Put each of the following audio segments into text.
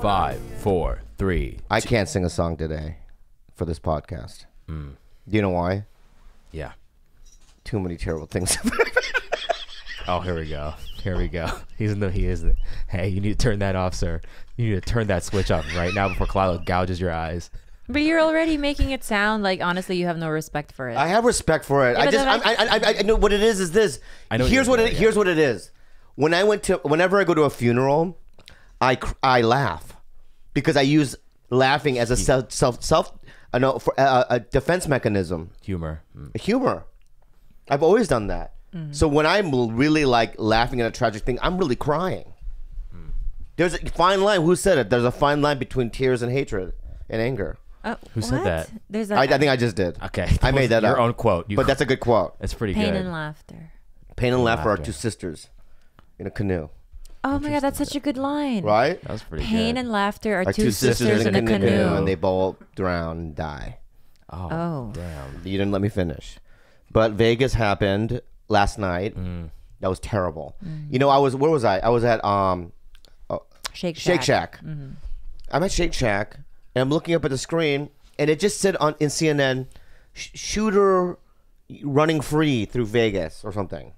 Five, four, three. I can't sing a song today for this podcast. Do you know why? Yeah. Too many terrible things. Oh, here we go. Here we go. Even though he is the... Hey, you need to turn that off, sir. You need to turn that switch off right now before Khalyla gouges your eyes. But you're already making it sound like, honestly, you have no respect for it. I have respect for it. Yeah, I know what it is this. Here's what it is. Whenever I go to a funeral, I laugh because I use laughing as a a defense mechanism. Humor. Humor. I've always done that. So when I'm really like laughing at a tragic thing, I'm really crying. There's a fine line. Who said it? There's a fine line between tears and hatred and anger. Who said that? There's I think I just did. Okay. I made that up. Your own quote. But that's a good quote. It's pretty Pain good. and laughter. Pain and laughter are two sisters in a canoe. Oh my God, that's such a good line. Right? That was pretty good. Pain and laughter are two sisters in a canoe. and they both drown and die. Oh, damn. You didn't let me finish. But Vegas happened last night. That was terrible. You know, where was I? I was at Shake Shack. I'm at Shake Shack and I'm looking up at the screen and it just said in CNN, shooter running free through Vegas or something.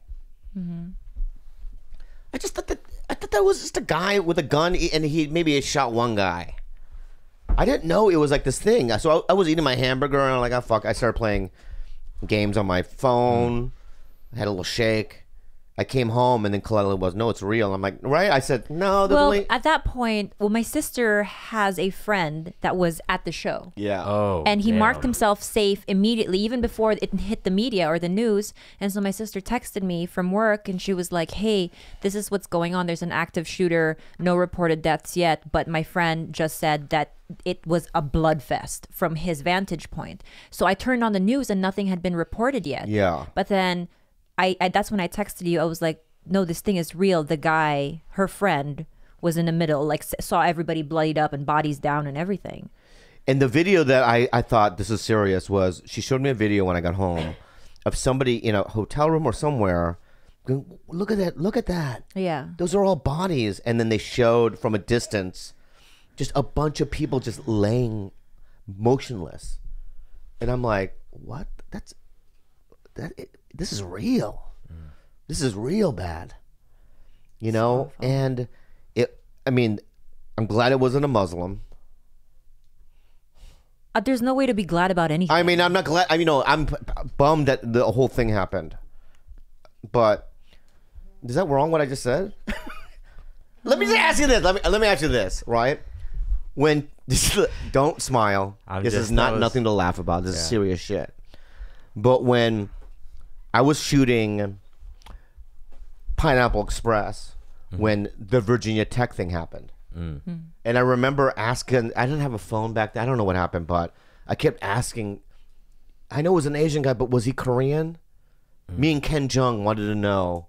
I just thought that was just a guy with a gun and he maybe shot one guy. I didn't know it was like this thing. So I was eating my hamburger and I'm like, oh fuck. I started playing games on my phone. I had a little shake. I came home and then Khalyla was, no, it's real. I'm like, right? I said, no. Well, at that point, my sister has a friend that was at the show. Yeah. Oh, and he marked himself safe immediately, even before it hit the media or the news. And so my sister texted me from work and she was like, hey, this is what's going on. There's an active shooter, no reported deaths yet. But my friend just said that it was a bloodfest from his vantage point. So I turned on the news and nothing had been reported yet. Yeah. But then I that's when I texted you. I was like, no, this thing is real. The guy, her friend, was in the middle, like saw everybody bloodied up and bodies down and everything. And the video that I thought this is serious was she showed me a video when I got home of somebody in a hotel room or somewhere going, look at that. Yeah. Those are all bodies. And then they showed from a distance just a bunch of people just laying motionless. And I'm like, what? This is real. This is real bad. You know? And I'm glad it wasn't a Muslim. There's no way to be glad about anything. I mean, I'm not glad. I'm bummed that the whole thing happened. But is that wrong what I just said? Let me just ask you this. Let me ask you this, right? Don't smile. This is nothing to laugh about. This is serious shit. But when I was shooting Pineapple Express, when the Virginia Tech thing happened, and I remember asking, I didn't have a phone back then. I don't know what happened, but I kept asking, I know it was an Asian guy, but was he Korean? Me and Ken Jeong wanted to know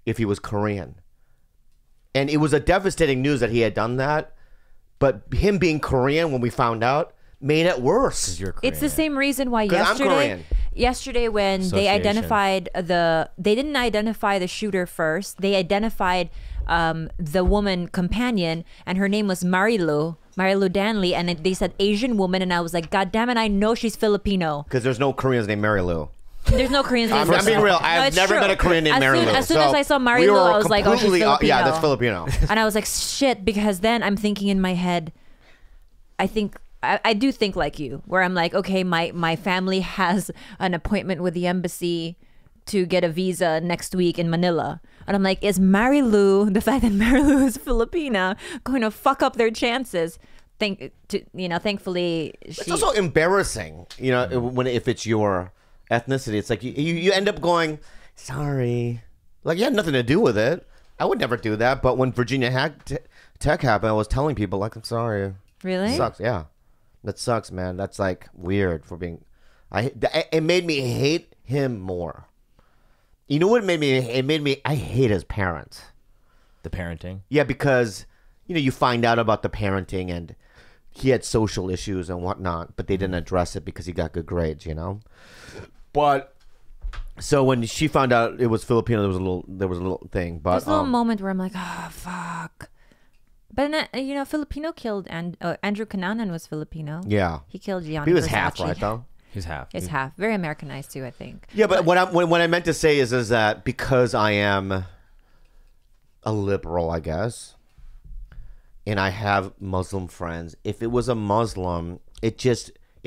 if he was Korean. And it was a devastating news that he had done that. But him being Korean, when we found out, made it worse. It's the same reason why yesterday when they identified they didn't identify the shooter first. They identified the woman companion, and her name was Marilu Danley, and they said Asian woman, and I was like, God damn it, I know she's Filipino. Because there's no Koreans named Marilu. There's no Koreans named Marilu. I'm being real. I've never met a Korean named Marilu. As soon as I saw Marilu, I was like, oh, she's Filipino. Yeah, that's Filipino. And I was like, shit, because then I'm thinking in my head, I do think like you, where I'm like, okay, my family has an appointment with the embassy to get a visa next week in Manila. And I'm like, is Marilu, the fact that Marilu is Filipina, going to fuck up their chances? Thankfully, it's also embarrassing, if it's your ethnicity. It's like you end up going, sorry. Like, you had nothing to do with it. I would never do that. But when Virginia Tech happened, I was telling people, like, I'm sorry. Really? It sucks, yeah. That sucks, man. That's like weird for being. It made me hate him more. You know what it made me? It made me. I hate his parents. The parenting. Yeah, because you find out about the parenting and he had social issues and whatnot, but they didn't address it because he got good grades. But So when she found out it was Filipino, there was a little thing. But there's a little moment where I'm like, oh fuck. But you know, Filipino killed, and Andrew Cunanan was Filipino. Yeah, he killed Gianni. He was Versace. half, right? Though he's half. He's half. Very Americanized too, I think. Yeah, but what I meant to say is that because I am a liberal, I guess, and I have Muslim friends. If it was a Muslim, it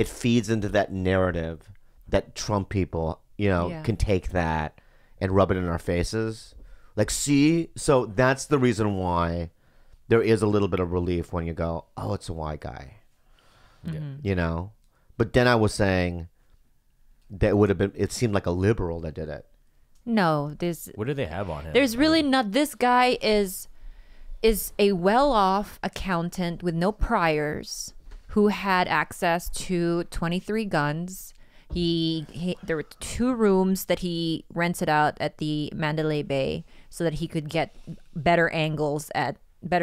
feeds into that narrative that Trump people, can take that and rub it in our faces. Like, see, so that's the reason why there is a little bit of relief when you go, oh, it's a white guy, But then I was saying that it seemed like a liberal that did it. No, what do they have on him? There's really not. This guy is a well-off accountant with no priors who had access to 23 guns. There were 2 rooms that he rented out at the Mandalay Bay so that he could get better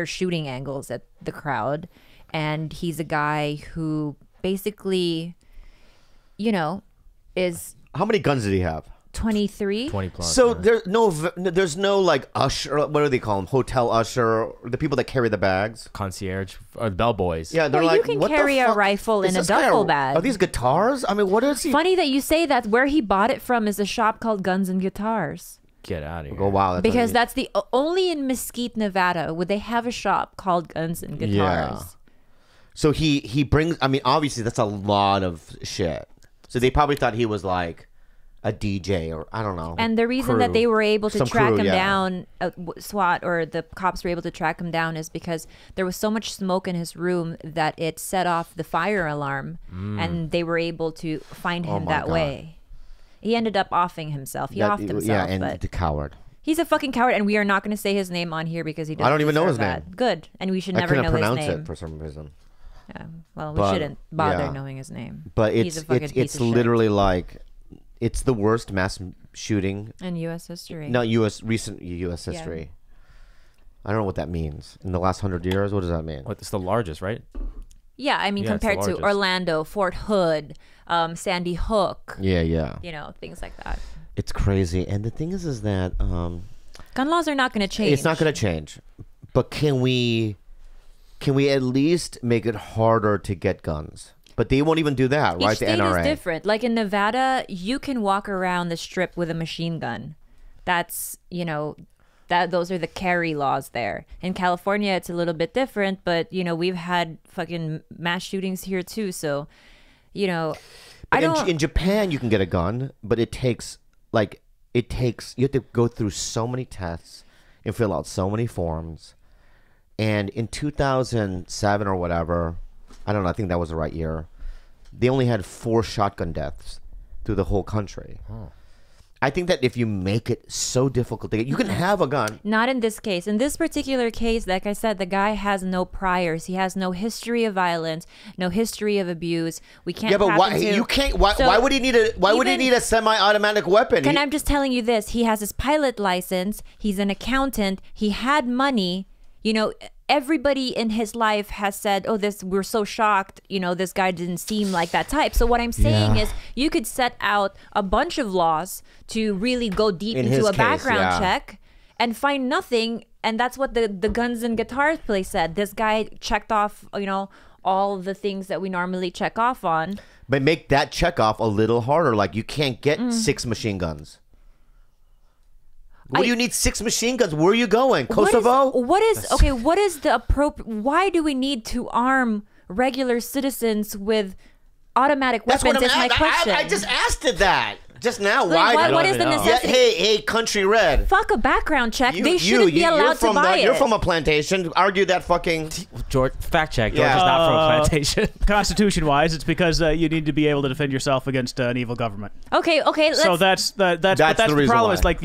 shooting angles at the crowd. And he's a guy who basically, is... How many guns did he have? 23. 20 plus. So there's no like usher. What do they call them? Hotel usher. The people that carry the bags. Concierge or the bellboys. Yeah, they're well, like, you can what carry the a fuck? rifle Is in a this guy duffel bag. Are these guitars? I mean, what is he? Funny that you say that. Where he bought it from is a shop called Guns and Guitars. Get out of here. Oh wow! Because that's the only in Mesquite, Nevada, would they have a shop called Guns and Guitars. Yeah. So he brings. I mean, obviously that's a lot of shit. So they probably thought he was like a DJ or I don't know. And the reason that they were able to track him down, SWAT or the cops were able to track him down, is because there was so much smoke in his room that it set off the fire alarm, and they were able to find him that way. He ended up offing himself. He offed himself. Yeah, and but the coward. He's a fucking coward, and we are not going to say his name on here because he doesn't. I don't even know his that. name. Good, and we should never know his name. I couldn't pronounce it for some reason. Yeah, well, we shouldn't bother knowing his name. But He's a fucking piece it's of literally shit. like, it's the worst mass shooting in U.S. history. No, recent U.S. history. Yeah. I don't know what that means. In the last 100 years, what does that mean? It's the largest, right? Yeah, I mean, compared to Orlando, Fort Hood, Sandy Hook. Yeah. Things like that. It's crazy. And the thing is that... gun laws are not going to change. It's not going to change. But can we at least make it harder to get guns? But they won't even do that, right? Each state the NRA. is different. Like in Nevada, you can walk around the strip with a machine gun. That's, those are the carry laws there. In California, it's a little bit different, but, we've had fucking mass shootings here too. So, in Japan, you can get a gun, but you have to go through so many tests and fill out so many forms. And in 2007 or whatever, I don't know, I think that was the right year, they only had 4 shotgun deaths through the whole country. Oh. I think that if you make it so difficult to get, you can have a gun. Not in this case. In this particular case, like I said, the guy has no priors. He has no history of violence, no history of abuse. We can't. Yeah, but why would he need a semi-automatic weapon? And I'm just telling you this: he has his pilot license. He's an accountant. He had money. Everybody in his life has said, we're so shocked, this guy didn't seem like that type. So what I'm saying is you could set out a bunch of laws to really go deep into a background check and find nothing. And that's what the Guns and Guitars place said. This guy checked off, all the things that we normally check off on. But make that check off a little harder. Like you can't get 6 machine guns. What do you need 6 machine guns? Where are you going? Kosovo? What is the appropriate... Why do we need to arm regular citizens with automatic weapons is my question. I just asked it that. Just now, like, why? What is the necessity? Yeah, hey, Country Red. Fuck a background check. They shouldn't be allowed to buy it. You're from a plantation. Argue that fucking... George, fact check. George is not from a plantation. Constitution-wise, it's because you need to be able to defend yourself against an evil government. Okay. So that's the problem. Why. It's like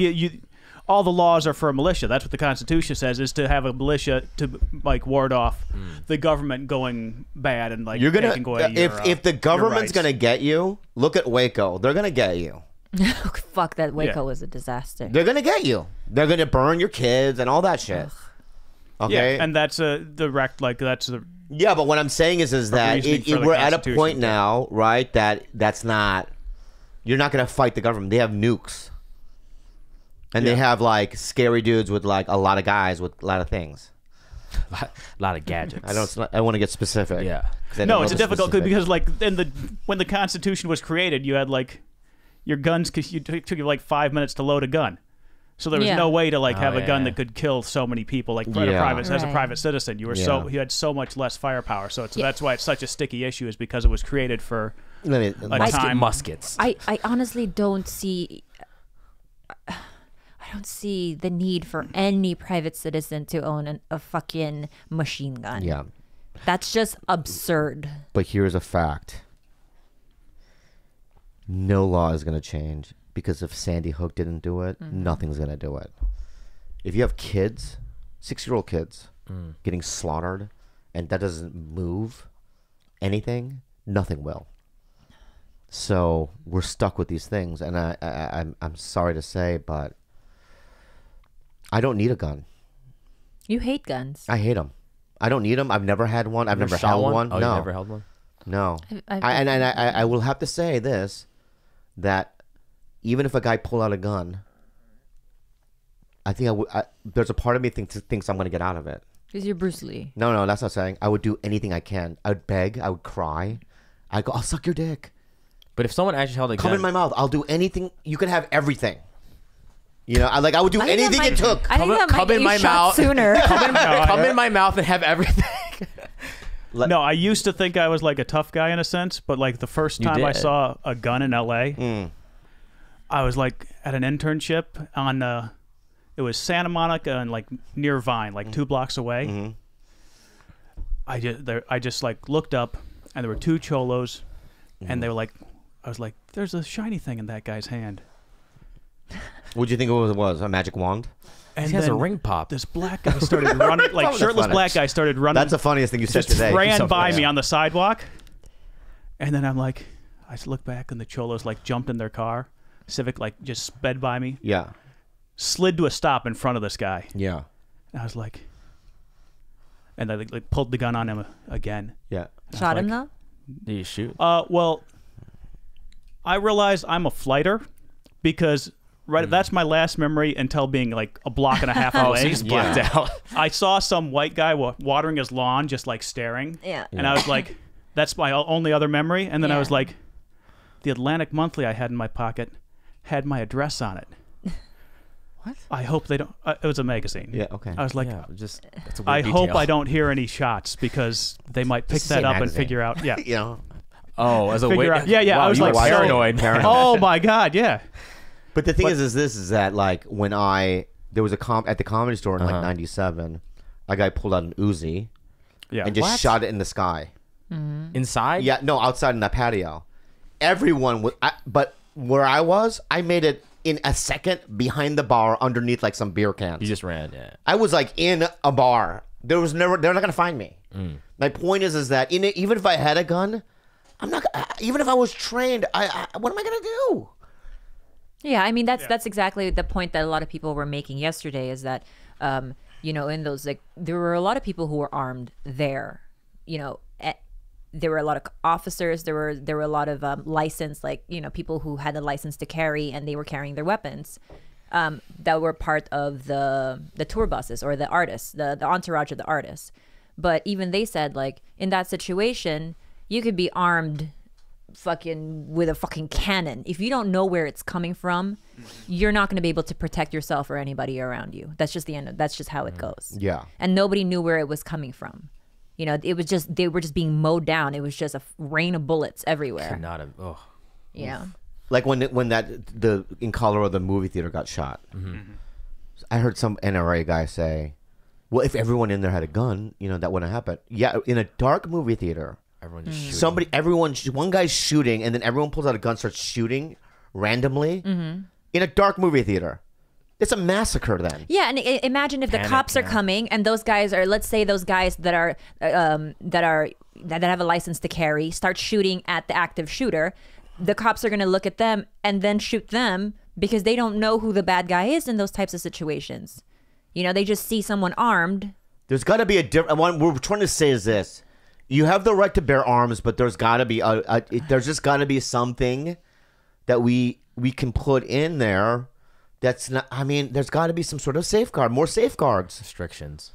all the laws are for a militia. That's what the Constitution says, is to have a militia to like ward off the government going bad and like taking away if the government's gonna get you, look at Waco. They're gonna get you. Fuck that. Waco was a disaster. They're gonna get you. They're gonna burn your kids and all that shit. Okay, yeah, and that's that's the. Yeah, but what I'm saying is that we're at a point now, right? That's not You're not gonna fight the government. They have nukes, and they have like scary dudes with like a lot of guys with a lot of things. A lot of gadgets. I want to get specific. Yeah. No, it's a difficult because like when the Constitution was created, you had like your guns because it took you like 5 minutes to load a gun. So there was no way to like have a gun that could kill so many people like as a private citizen. You were you had so much less firepower. So that's why it's such a sticky issue, is because it was created for a time. Muskets. I honestly don't see. I don't see the need for any private citizen to own a fucking machine gun. Yeah. That's just absurd. But here's a fact. No law is going to change, because if Sandy Hook didn't do it, nothing's going to do it. If you have kids, 6-year-old kids, getting slaughtered, and that doesn't move anything, nothing will. So we're stuck with these things, and I'm sorry to say, but I don't need a gun. You hate guns. I hate them. I don't need them. I've never had one. I've never held one. Oh, no. you never held one? No. I will have to say this, that even if a guy pulled out a gun, I think there's a part of me thinks I'm going to get out of it. Because you're Bruce Lee. No, that's not saying. I would do anything I can. I would beg. I would cry. I'd go, I'll suck your dick. But if someone actually held a gun... Come in my mouth. I'll do anything. You can have everything. You know, I would do anything it took. I think that come in my mouth sooner. come in my mouth and have everything. No, I used to think I was like a tough guy in a sense, but like the first time I saw a gun in LA, I was like at an internship on it was Santa Monica and like near Vine, like 2 blocks away. I just like looked up, and there were 2 cholos, and they were like, I was like, there's a shiny thing in that guy's hand. What'd you think it was? A magic wand? And he has a ring pop. This black guy started running, like shirtless black guy started running. That's the funniest thing you said today. Ran by me on the sidewalk, and then I'm like, I look back, and the cholos like jumped in their car, Civic, like just sped by me. Yeah. Slid to a stop in front of this guy. Yeah. And I was like, and I like pulled the gun on him again. Yeah. Shot him though? Did you shoot? Well, I realized I'm a flighter because that's my last memory until being like a block and a half away. So he's blacked out. I saw some white guy watering his lawn, just like staring. Yeah. And I was like, that's my only other memory. And then I was like, the Atlantic Monthly I had in my pocket had my address on it. What? I hope they don't. It was a magazine. Yeah. Okay. I was like, that's a weird I detail. hope I don't hear any shots because they might pick that up and figure out. Yeah. You know. Oh, as a figure out, yeah. Wow, I was you like were paranoid. Oh my god, yeah. But the thing is that like when there was at the Comedy Store in like '97, a guy pulled out an Uzi, and just shot it in the sky. Inside? Yeah, no, outside in that patio. Everyone would, but where I was, I made it in a second behind the bar underneath like some beer cans. You just ran, yeah. I was like in a bar. They're not gonna find me. My point is that even if I had a gun, I'm not. Even if I was trained, what am I gonna do? Yeah, I mean that's exactly the point that a lot of people were making yesterday. Is that you know, in those, like, there were a lot of people who were armed there. You know, there were a lot of officers. There were a lot of licensed, like, you know, people who had a license to carry, and they were carrying their weapons. That were part of the tour buses or the artists, the entourage of the artists. But even they said, like, in that situation, you could be armed fucking with a fucking cannon. If you don't know where it's coming from, you're not going to be able to protect yourself or anybody around you. That's just the end. That's just how it goes. Yeah. And nobody knew where it was coming from. You know, it was just, they were just being mowed down. It was just a rain of bullets everywhere. Could not have. Oh. Yeah. Like when in Colorado the movie theater got shot. I heard some NRA guy say, "Well, if everyone in there had a gun, you know, that wouldn't happen." Yeah, in a dark movie theater, Everyone just shooting. one guy's shooting, and then everyone pulls out a gun, starts shooting randomly in a dark movie theater. It's a massacre then. Yeah, and imagine if the cops are coming, and those guys are, let's say those guys that have a license to carry start shooting at the active shooter. The cops are going to look at them and then shoot them because they don't know who the bad guy is in those types of situations. You know, they just see someone armed. There's got to be a different. What we're trying to say is this: you have the right to bear arms, but there's got to be there's just got to be something that we can put in there. That's not. I mean, there's got to be some sort of safeguard, more safeguards, restrictions.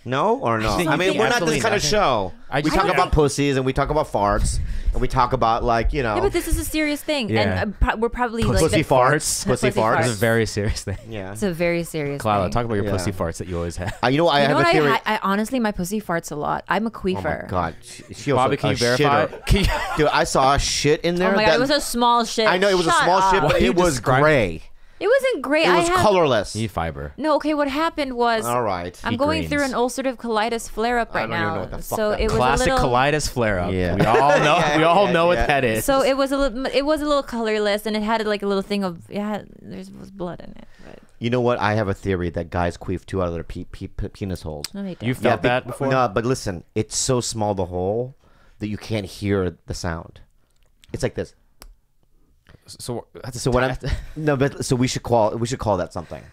No or no? I mean, we're not this kind of show. We talk about pussies and we talk about farts and we talk about Yeah, but this is a serious thing, Yeah. and we're probably pussy farts. Pussy farts. It's a very serious thing. Yeah, it's a very serious Khalyla, thing. talk about your pussy farts that you always have. I have a theory. I honestly, my pussy farts a lot. I'm a queefer. Oh my god, she also Bobby, can you verify? Dude, I saw a shit in there. Oh my god, it was a small shit. I know it was a small shit, but it was gray. It wasn't great. It was colorless. You need fiber. No, okay. What happened was, all right. I'm going through an ulcerative colitis flare-up right now. I don't even know what the fuck so that it was classic a little, colitis flare-up. Yeah. We all know. We all know what that is. So it was a little colorless, and it had like a little thing of there was blood in it. But. You know what? I have a theory that guys queef 2 out of their penis holes. No, they don't. You felt that before? No, but listen, it's so small the hole that you can't hear the sound. It's like this. So we should call that something.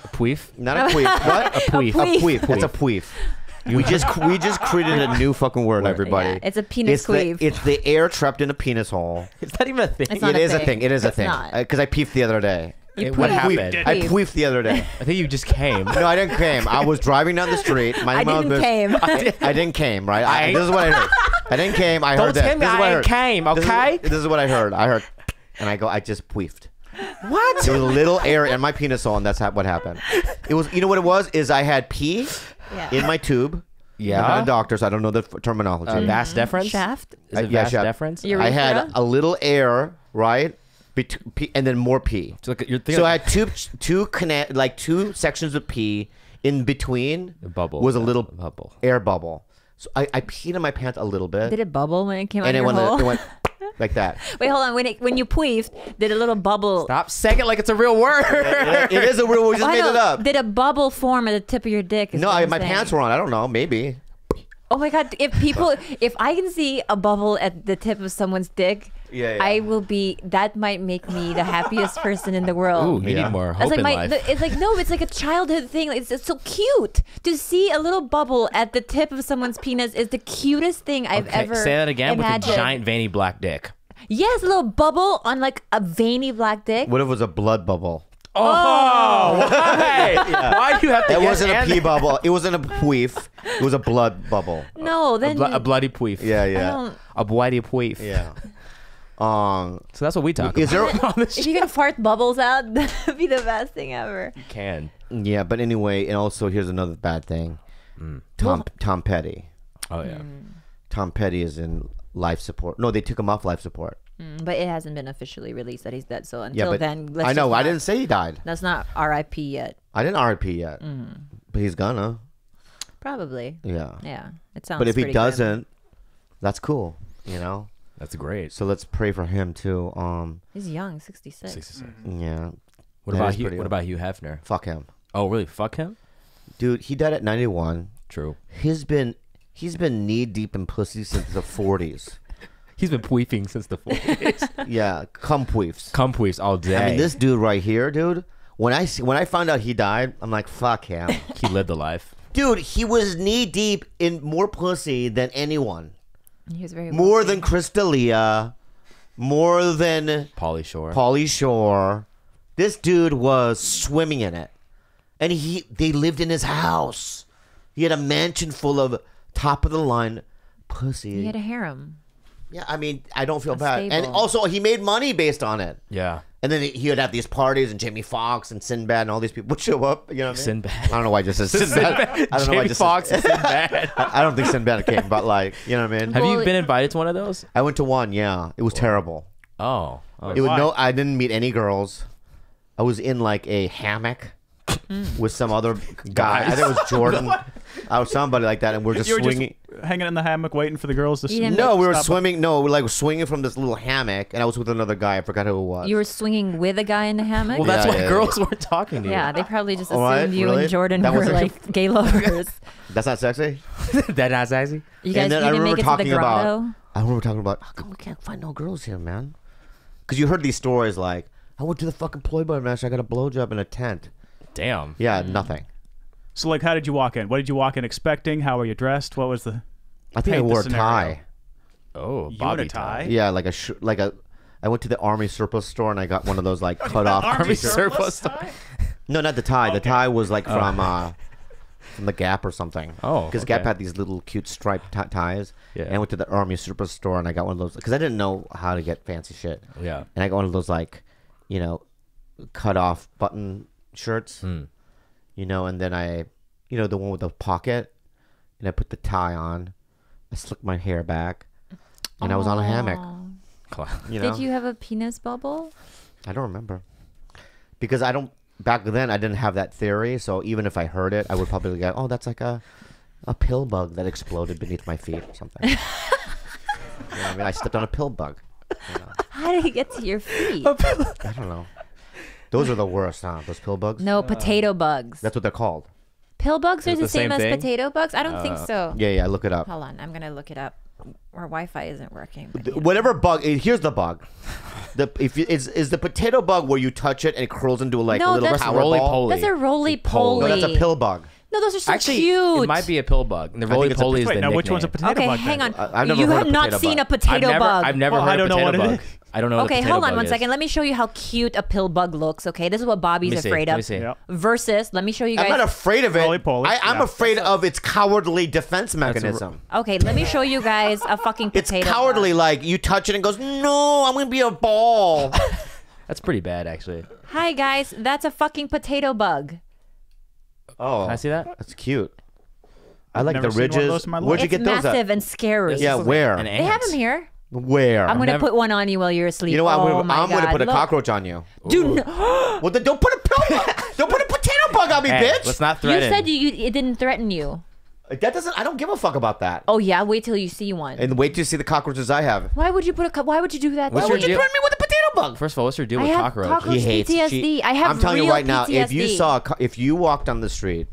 A Pweef? Not a queef. What? A Pweef. A queef. That's a queef. We just created a new fucking word, everybody. Yeah, it's a penis queef. It's the air trapped in a penis hole. Is that even a thing? It's not It is a thing. Not. Because I peefed the other day. What happened? I queefed the other day. I think you just came. No, I didn't came. I was driving down the street. I didn't came. I didn't came, right? This is what I heard. I didn't came. I heard Don't tell this. me This is what I I heard. came, okay? This is what I heard. And I go, I just queefed. What? There was a little air in my penis hole, and that's what happened. It was, you know what it was? Is I had pee in my tube. Yeah. I'm not a doctor, so I don't know the terminology. Vas deferens? Shaft? Is it Yeah, vas shaft. deferens? Urethra? I had a little air, right? And then more pee. So, I had two sections of pee. In between was a little bubble. air bubble. So I peed in my pants a little bit. Did it bubble when it came out and of your hole? it went like that. Wait, hold on. When you queefed, did a little bubble? Stop saying it like it's a real word. It is a real word. We just made it up. Did a bubble form at the tip of your dick? No, my pants were on. I don't know. Maybe. Oh my god! If I can see a bubble at the tip of someone's dick, I will be. That might make me the happiest person in the world. Ooh, you need more hope in life. It's like no, it's like a childhood thing. It's so cute to see a little bubble at the tip of someone's penis. Is the cutest thing I've ever. Say that again imagined. with a giant veiny black dick. Yes, a little bubble on like a veiny black dick. What if it was a blood bubble? Oh, why? Why do you have to? It wasn't a pee bubble. It wasn't a queef. It was a blood bubble. No, then a bloody Pweef. Yeah. A bloody Pweef. Yeah. So that's what we talk is about. if you can fart bubbles out, that would be the best thing ever. You can. Yeah, but anyway, and also here's another bad thing. Tom Petty. Oh yeah. Tom Petty is in life support. No, they took him off life support. But it hasn't been officially released that he's dead. So until then, I know. I didn't say he died. That's not R.I.P. yet. I didn't R.I.P. yet. But he's gonna. Probably. Yeah. Yeah. It sounds. But if he pretty doesn't, that's cool. You know. That's great. So let's pray for him too. He's young, 66. 66. Yeah. What about Hugh? What about Hugh Hefner? Fuck him. Oh really? Fuck him. Dude, he died at 91. True. He's been knee deep in pussy since the 40s. He's been queefing since the 40s. Yeah, cum queefs. Cum queefs all day. I mean, this dude right here, dude. When I found out he died, I'm like, fuck him. He lived the life. Dude, he was knee deep in more pussy than anyone. He was very more than Chris D'Elia, more than Pauly Shore. This dude was swimming in it, and they lived in his house. He had a mansion full of top of the line pussy. He had a harem. Yeah, I mean, I don't feel bad. Stable. And also, he made money based on it. Yeah. And then he would have these parties, and Jamie Foxx and Sinbad and all these people would show up. You know what I mean? Sinbad. I don't know why I just said Sinbad. I don't know why I Jamie just Foxx said and Sinbad. I don't think Sinbad came, but like, you know what I mean? Have you been invited to one of those? I went to one, yeah. It was terrible. Oh. I didn't meet any girls. I was in like a hammock with some other guy. I think it was Jordan. I was somebody like that, and we're just swinging. Just hanging in the hammock waiting for the girls to swim. No, we were swimming. No, we were like swinging from this little hammock, and I was with another guy. I forgot who it was. You were swinging with a guy in the hammock? Well, that's why girls weren't talking to you. Yeah, they probably just assumed you and Jordan were like gay lovers. That's not sexy? That's not sexy? You guys didn't make it to the grotto? I remember talking about, how come we can't find no girls here, man? Because you heard these stories like, I went to the fucking Playboy Mansion, I got a blowjob in a tent. Damn. Yeah, nothing. So, like, how did you walk in? What did you walk in expecting? How were you dressed? What was the... I think I wore a tie. Oh, Bobby tie? Yeah, like I went to the army surplus store and I got one of those like cut off Army surplus store. No, not the tie. The tie was like from the Gap or something. Oh, because Gap had these little cute striped ties. Yeah. And I went to the army surplus store and I got one of those because I didn't know how to get fancy shit. Yeah. And I got one of those like, you know, cut off button shirts. You know, and then I, you know, the one with the pocket, and I put the tie on. I slicked my hair back, and I was on a hammock. You know? Did you have a penis bubble? I don't remember. Because I don't, back then I didn't have that theory, so even if I heard it, I would probably go, oh, that's like a pill bug that exploded beneath my feet or something. You know what I mean? I stepped on a pill bug. You know? How did it get to your feet? I don't know. Those are the worst, huh? Those pill bugs? No, potato bugs. That's what they're called. Pill bugs are Is it the the same same as thing? potato bugs? I don't think so. Yeah, look it up. Hold on, I'm gonna look it up. Our Wi-Fi isn't working. Whatever bug, here's the bug. Is the potato bug where you touch it and it curls into like No, a little that's power roly ball? poly. That's a roly-poly. No, that's a pill bug. No, those are so Actually, cute. it might be a pill bug. And the think roly it's a- poly is Wait, the now nickname. which one's a potato Okay, bug? hang then? on. I've never You heard have of not potato seen bug. a potato bug. I've never Well, heard I don't of know potato what it bug. is. I don't know. Okay, what a hold on potato one bug second. is. Let me show you how cute a pill bug looks. Okay, this is what Bobby's Let me see. afraid Let of. me see. Yep. Versus, let me show you guys. I'm not afraid of it. Roly-poly. I'm Yeah. afraid of its cowardly defense mechanism. Okay, let me show you guys a fucking It's potato. cowardly, bug. like you touch it and it goes, no, I'm gonna be a ball. That's pretty bad, actually. Hi guys, that's a fucking potato bug. Oh, Can I see that? that's cute. I like never the seen one of ridges. those in my life. Where'd you It's get those massive at? and scary. Yeah, where? An They have ant. them here. Where? I'm gonna never- put one on you while you're asleep. You know what? Oh I'm my gonna God, put a look. cockroach on you. Dude, Well, then don't put a pill. Don't put a potato bug on me, Hey, bitch. let's not you threaten. said it didn't threaten you. That doesn't. I don't give a fuck about that. Oh yeah, wait till you see one. And wait till you see the cockroaches I have. Why would you put a? Why would you do that? What's to your me? Would you deal- threaten me with a potato bug? First of all, what's your deal I with have cockroach? cockroach He hates PTSD. I have I'm telling you real right now, if you PTSD. saw, if you walked on the street,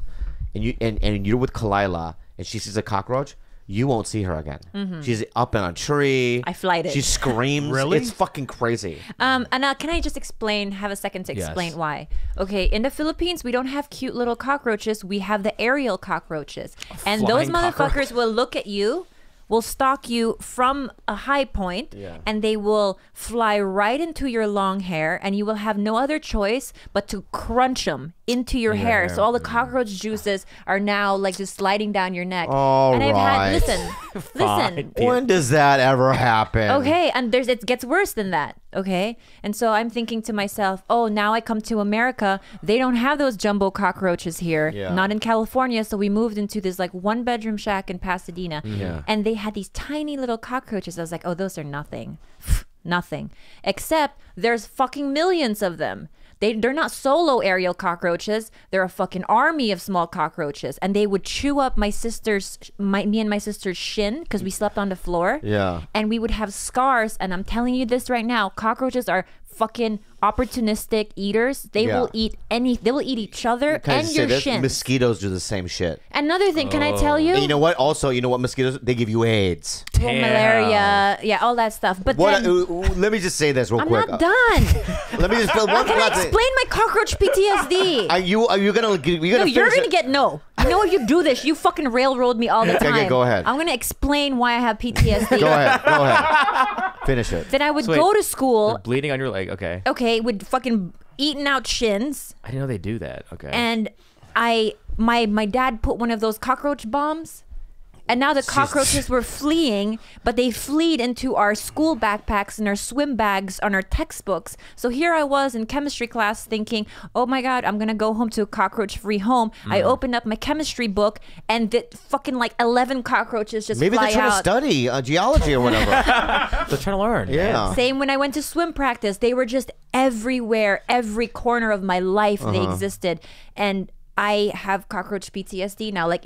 and you're with Khalyla, and she sees a cockroach, you won't see her again. She's up in a tree. I flighted. She screams. Really? It's fucking crazy. And can I just explain? Have a second to explain Yes. why? Okay, in the Philippines, we don't have cute little cockroaches. We have the aerial cockroaches, and those flying motherfuckers cockroach. will look at you, will stalk you from a high point, Yeah. and they will fly right into your long hair, and you will have no other choice but to crunch them into your hair. hair. So all the cockroach juices are now like just sliding down your neck. All and I've had right. listen. Fine. When does that ever happen? Okay, and it gets worse than that. Okay, and so I'm thinking to myself, oh, now I come to America, they don't have those jumbo cockroaches here, Yeah. not in California. So we moved into this like 1-bedroom shack in Pasadena, Yeah. and they had these tiny little cockroaches. I was like, oh, those are nothing, nothing. Except there's fucking millions of them. They're not solo aerial cockroaches. They're a fucking army of small cockroaches, and they would chew up me and my sister's shin because we slept on the floor. Yeah. And we would have scars. And I'm telling you this right now: cockroaches are fucking opportunistic eaters. They Yeah. will eat they will eat each other Can I and just say your this? shins. Mosquitoes do the same shit. Another thing, can I tell you? And you know what? Also, you know what mosquitoes? They give you AIDS. Well, malaria, yeah, all that stuff. But What? then Let me just say this real I'm quick. not done. Let me just fill one Can I last thing. explain my cockroach PTSD? Are you gonna? No, you're finish gonna it? get no. You know if you do this, you fucking railroad me all the Okay, time. go ahead. I'm gonna explain why I have PTSD. Go ahead. Go ahead. Finish it. Then I would So wait, go to school. You're bleeding on your leg. Okay. Okay, with fucking eating out shins, I didn't know they do that. Okay. and my dad put one of those cockroach bombs. And now the cockroaches were fleeing, but they fled into our school backpacks and our swim bags on our textbooks. So here I was in chemistry class thinking, oh my God, I'm going to go home to a cockroach-free home. I opened up my chemistry book, and the fucking like 11 cockroaches just Maybe fly they're trying to out. study geology or whatever. they're trying to learn. Yeah. Same when I went to swim practice. They were just everywhere, every corner of my life they existed. And I have cockroach PTSD now. Like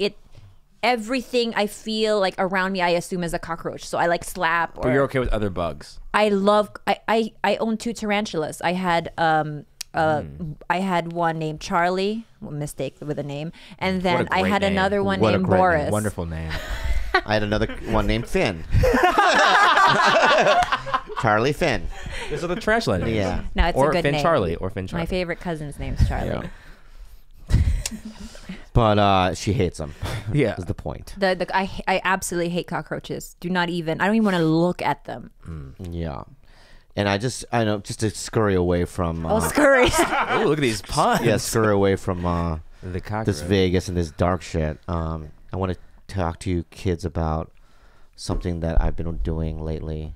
everything I feel like around me, I assume is a cockroach. So I like slap. Or But you're okay with other bugs. I own 2 tarantulas. I had one named Charlie, mistake with a name, and then What a I great had name. another one What a named great name. Boris. Wonderful name. I had another one named Finn. Charlie Finn. Those are the tarantula names. Yeah. No, it's or a good Finn name. Charlie. Or Finn Charlie. My favorite cousin's name's Charlie. But she hates them. Yeah. Is the point. I absolutely hate cockroaches. I don't even want to look at them. Yeah. And I know just to scurry away from. Scurry. Oh, look at these puns. Yeah, scurry away from the cockroach. this Vegas and this dark shit. I want to talk to you kids about something that I've been doing lately.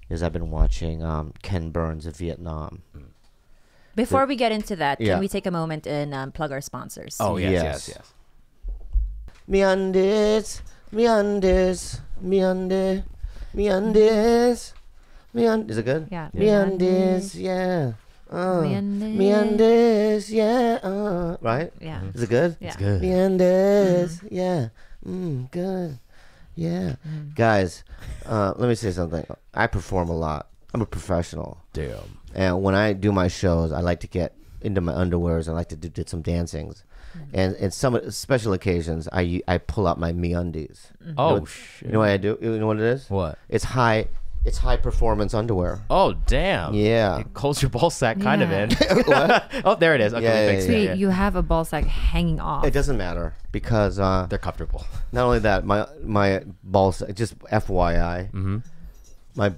Is I've been watching Ken Burns of Vietnam. Before we get into that, Yeah. can we take a moment and plug our sponsors? Oh, Yes. yes. Me undies, me undies, me undies, me undies, me undies. Is it good? Yeah. Me undies, yeah. Me undies, yeah. Right? Yeah. Is it good? Yeah. It's good. Me undies, yeah. Good. Yeah. Guys, let me say something. I perform a lot. I'm a professional. Damn. And when I do my shows, I like to get into my underwears. I like to do some dancings. And some special occasions, I pull out my MeUndies. Oh, shit. You know what I do? You know what it is? What? It's high performance underwear. Oh, damn. Yeah. It holds your ball sack kind of Yeah. in. What? Oh, there it is. Okay, Yeah, we fixed yeah, it. Sweet, you have a ball sack hanging off. It doesn't matter because They're comfortable. not only that, my balls. Just FYI, my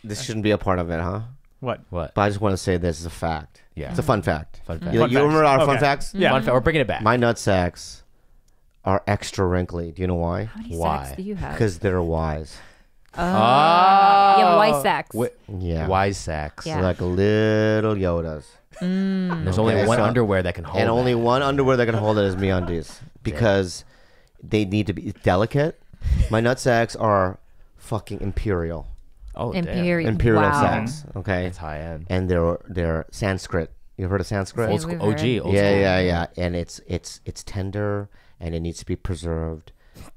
this shouldn't be a part of it, huh? What? What? But I just want to say this is a fact. Yeah. It's a fun fact. Fun fact. You, Fun you facts. remember our fun Okay. facts? Yeah. Fun fact. We're bringing it back. My nut sacks are extra wrinkly. Do you know why? How many Why? sacks do you have? Because they're wise. You have white sacks. Yeah. Wise sacks. Yeah. Like little Yodas. There's only Okay, one so- underwear that can hold And only that. one underwear that can hold it is MeUndies. Because they need to be delicate. My nut sacks are fucking imperial. Oh, damn. Imperial wow. sacks. Okay. It's high end. And they're Sanskrit. You heard of Sanskrit? Yeah, Old school. we've OG. heard. Old Yeah, school. yeah. And it's tender and it needs to be preserved.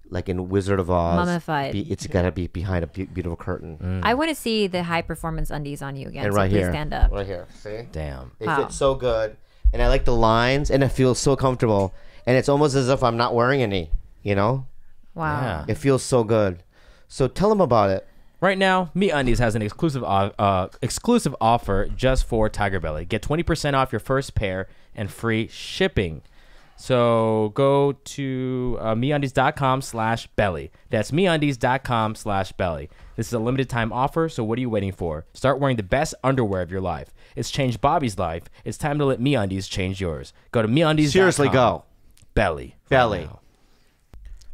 Like in Wizard of Oz. Mummified. It's got to be behind a beautiful curtain. I want to see the high performance undies on you again. And so right please here. stand up. Right here. See? Damn. They Wow. fit so good. And I like the lines and it feels so comfortable. And it's almost as if I'm not wearing any, you know? Wow. Yeah. It feels so good. So tell them about it. Right now, MeUndies has an exclusive offer just for TigerBelly. Get 20% off your first pair and free shipping. So go to MeUndies.com/belly. That's MeUndies.com/belly. This is a limited time offer, so what are you waiting for? Start wearing the best underwear of your life. It's changed Bobby's life. It's time to let MeUndies change yours. Go to MeUndies.com. Seriously, go. Belly. Belly. Right now.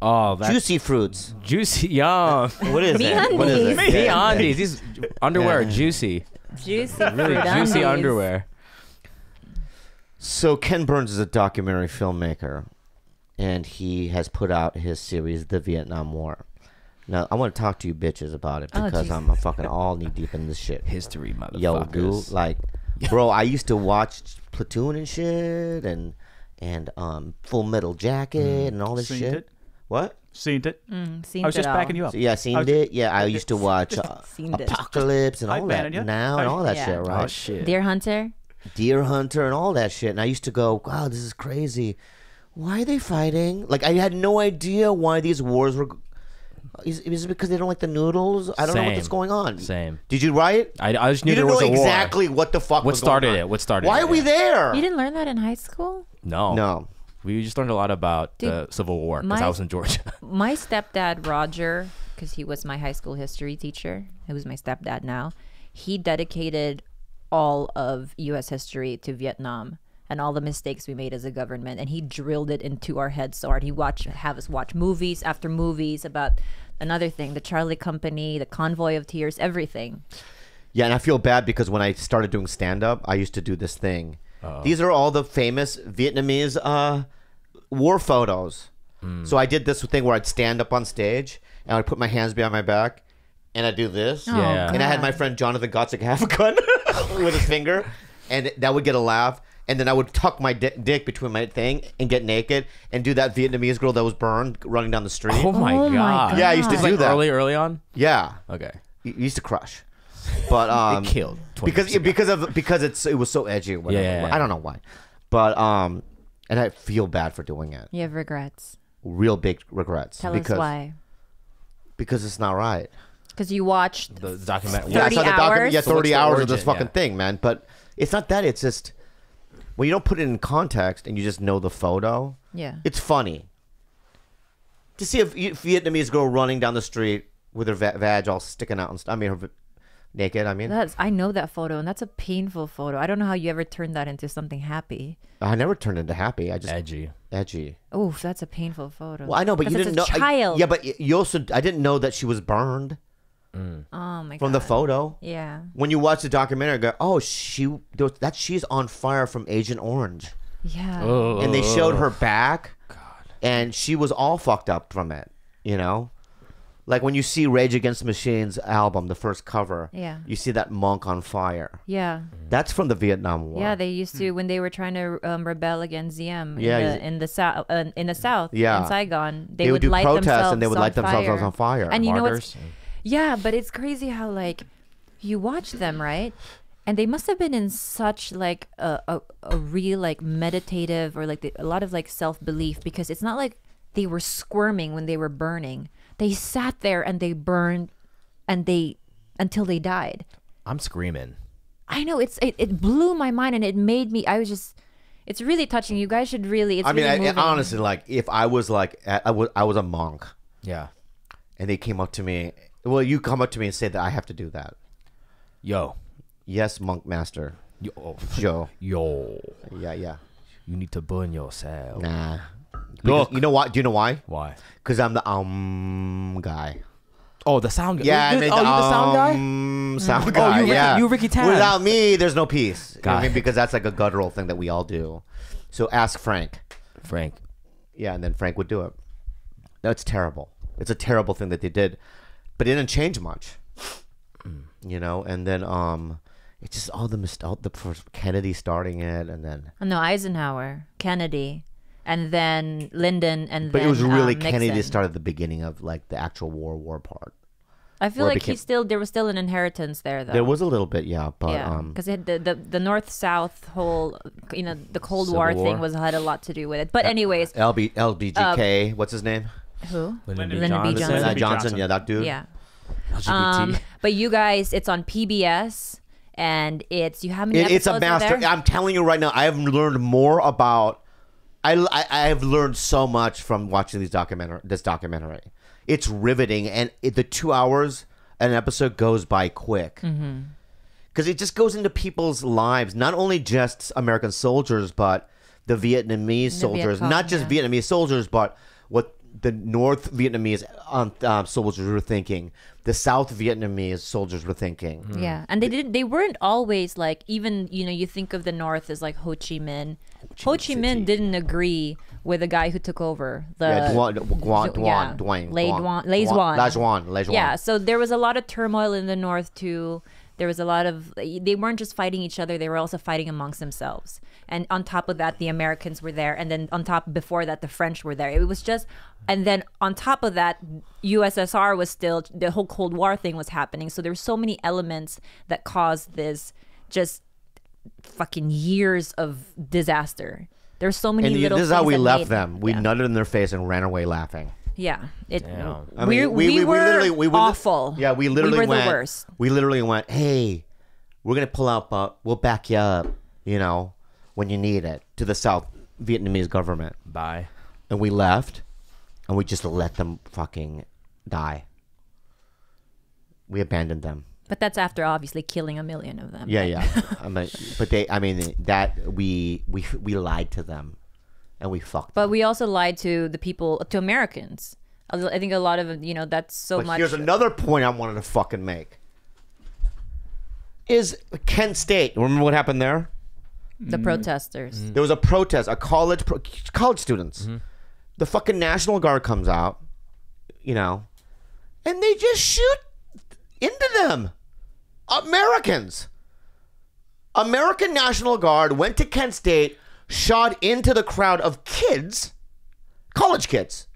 Oh, that's Juicy fruits. juicy. Yum. What is it? What is it? MeUndies. These underwear are juicy. Juicy. Really fruit juicy undies. underwear. So Ken Burns is a documentary filmmaker, and he has put out his series, The Vietnam War. Now, I want to talk to you bitches about it Oh, because jeez. I'm fucking all knee deep in this shit. History, motherfuckers. Yo, dude, like, bro, I used to watch Platoon and shit, and Full Metal Jacket and all this Seen shit. it? What? Seen it? Seen I was it just all. backing you up. So, yeah, seen I was- it. Yeah, I used to watch Seen it. Apocalypse and I all that banned you. now and all that Yeah. shit, right? Oh, shit. Deer Hunter. Deer Hunter and all that shit. And I used to go, wow, this is crazy. Why are they fighting? Like, I had no idea why these wars were. Is it because they don't like the noodles? I don't know Same. what's going on. Same. Did you write? I just knew You there didn't was know a war. exactly what the fuck What was started going on. it? What started Why it? are we there? You didn't learn that in high school? No. No. We just learned a lot about Dude, the Civil War because my- I was in Georgia. My stepdad, Roger, because he was my high school history teacher, he was my stepdad now, he dedicated all of U.S. history to Vietnam and all the mistakes we made as a government. And he drilled it into our heads so hard. He have us watch movies after movies about another thing, the Charlie Company, the Convoy of Tears, everything. Yeah, and I feel bad because when I started doing stand-up, I used to do this thing. These are all the famous Vietnamese war photos. So I did this thing where I'd stand up on stage and I'd put my hands behind my back and I'd do this. Oh, Yeah. And I had God. my friend Jonathan Gotzik have a gun with his finger, and that would get a laugh. And then I would tuck my dick between my thing and get naked and do that Vietnamese girl that was burned running down the street. Oh my Oh my god. Yeah, I used to It's do like that. early on. Yeah, Okay. it used to crush, but It killed. 20 because years ago. because it was so edgy. Or whatever. Yeah. I don't know why, but and I feel bad for doing it. You have regrets. Real big regrets. Tell because, us why. Because it's not right. Because you watched the documentary. Yeah, I 30 saw the document. hours? Yeah, So what's 30 the hours of this origin? fucking Yeah. thing, man. But it's not that. It's just when you don't put it in context and you just know the photo. Yeah. It's funny to see a Vietnamese girl running down the street with her vag all sticking out. I mean, her naked. I mean, I know that photo, and that's a painful photo. I don't know how you ever turned that into something happy. I never turned into happy. I just edgy. Oh, that's a painful photo. Well, I know, but you didn't know. Child. Yeah, but you also. I didn't know that she was burned. Oh my god. From the photo. Yeah. When you watch the documentary, go, oh, she's on fire from Agent Orange. Yeah. And they showed her back, and she was all fucked up from it. You know, like when you see Rage Against the Machine's album, the first cover. Yeah. You see that monk on fire. Yeah. That's from the Vietnam War. Yeah, they used to when they were trying to rebel against Diem in the south in Saigon. They would do light protests themselves and they would light themselves on fire. And you know Martyrs. what's yeah, but it's crazy how like you watch them, right? And they must have been in such like a real like meditative or like a lot of like self-belief, because it's not like they were squirming when they were burning. They sat there and they burned and until they died. I'm screaming. I know it blew my mind, and it made me. It's really touching. You guys should really. It's really moving. Honestly, like if I was like I was a monk. Yeah. And they came up to me. Well, you come up to me and say that I have to do that. Yo. Yes, monk master. Yo. Yeah. You need to burn yourself. Nah. Look. You know what? Do you know why? Why? Because I'm the guy. Oh, the sound guy. Yeah, you the sound guy? Sound guy. You Ricky Tan. Without me, there's no peace. You know what I mean? Because that's like a guttural thing that we all do. So ask Frank. Yeah, and then Frank would do it. That's terrible. It's a terrible thing that they did, but it didn't change much. You know, and then it's just all the first Kennedy starting it, and then no, Eisenhower, Kennedy, and then Lyndon, and but then it was really Nixon. Kennedy that started the beginning of like the actual war part. I feel like there was still an inheritance there, though. There was a little bit, yeah, but because the North-South whole, you know, the Cold Civil War War thing had a lot to do with it. But anyways, LBGK, what's his name? Who? Lyndon B. Johnson. Johnson, yeah, that dude. Yeah. LGBT. But you guys, it's on PBS, and you how many episodes It's a master. are there? I'm telling you right now, I have learned more about. I have learned so much from watching this documentary. It's riveting, and the 2 hours an episode goes by quick. Because it just goes into people's lives, not only just American soldiers, but the Vietnamese soldiers. Not just Vietnamese soldiers, but what the North Vietnamese soldiers were thinking, the South Vietnamese soldiers were thinking. Yeah, and they weren't always like, even, you know, you think of the North as like Ho Chi Minh. Ho Chi Minh didn't agree with the guy who took over. Lajuan. Yeah, so there was a lot of turmoil in the North too. There was a lot of, they weren't just fighting each other, they were also fighting amongst themselves. And on top of that, the Americans were there. And then on top, before that, the French were there. It was just, and then on top of that, USSR was still, the whole Cold War thing was happening. So there were so many elements that caused this just fucking years of disaster. There's so many little this is how things we that left made- them. We yeah. nutted in their face and ran away laughing. Yeah, I mean, we were literally awful. Yeah, we literally were went, the worst. We literally went, hey, we're gonna pull out, but we'll back you up, you know, when you need it, to the South Vietnamese government. Bye. And we left, and we just let them fucking die. We abandoned them. But that's after obviously killing 1 million of them. Yeah. We lied to them, and we fucked. But them. we also lied to the people, to Americans. I think a lot of, you know, that's so But much. here's another point I wanted to fucking make. Is Kent State? Remember what happened there? The protesters. There was a protest, college students. The fucking National Guard comes out, you know, and they just shoot into them. Americans. American National Guard went to Kent State, shot into the crowd of kids, college kids,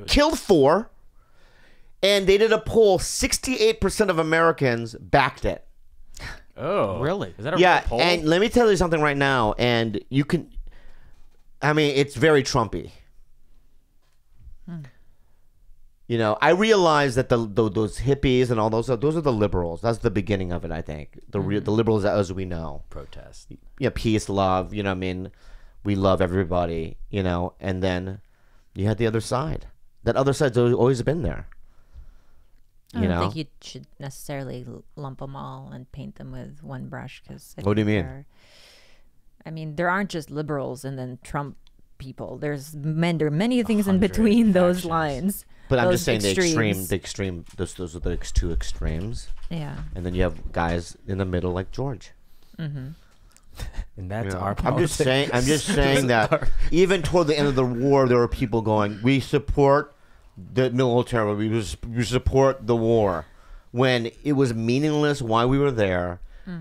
killed 4, and they did a poll. 68% of Americans backed it. Oh, really? Is that a Yeah, real poll? and let me tell you something right now, and you can, I mean, it's very Trumpy. You know, I realize that those hippies and all those are the liberals. That's the beginning of it, I think. The liberals as we know. Protest. Yeah, peace, love, you know what I mean? We love everybody, you know, and then you had the other side. That other side's always been there. I don't think you should necessarily lump them all and paint them with one brush. What do you mean? I mean, there aren't just liberals and then Trump people. There are many things in between those lines. But I'm just saying those are the two extremes. Yeah. And then you have guys in the middle like George. Mm-hmm. And that's our politics. I'm just saying that even toward the end of the war, there were people going, we support the military, we support the war. When it was meaningless why we were there,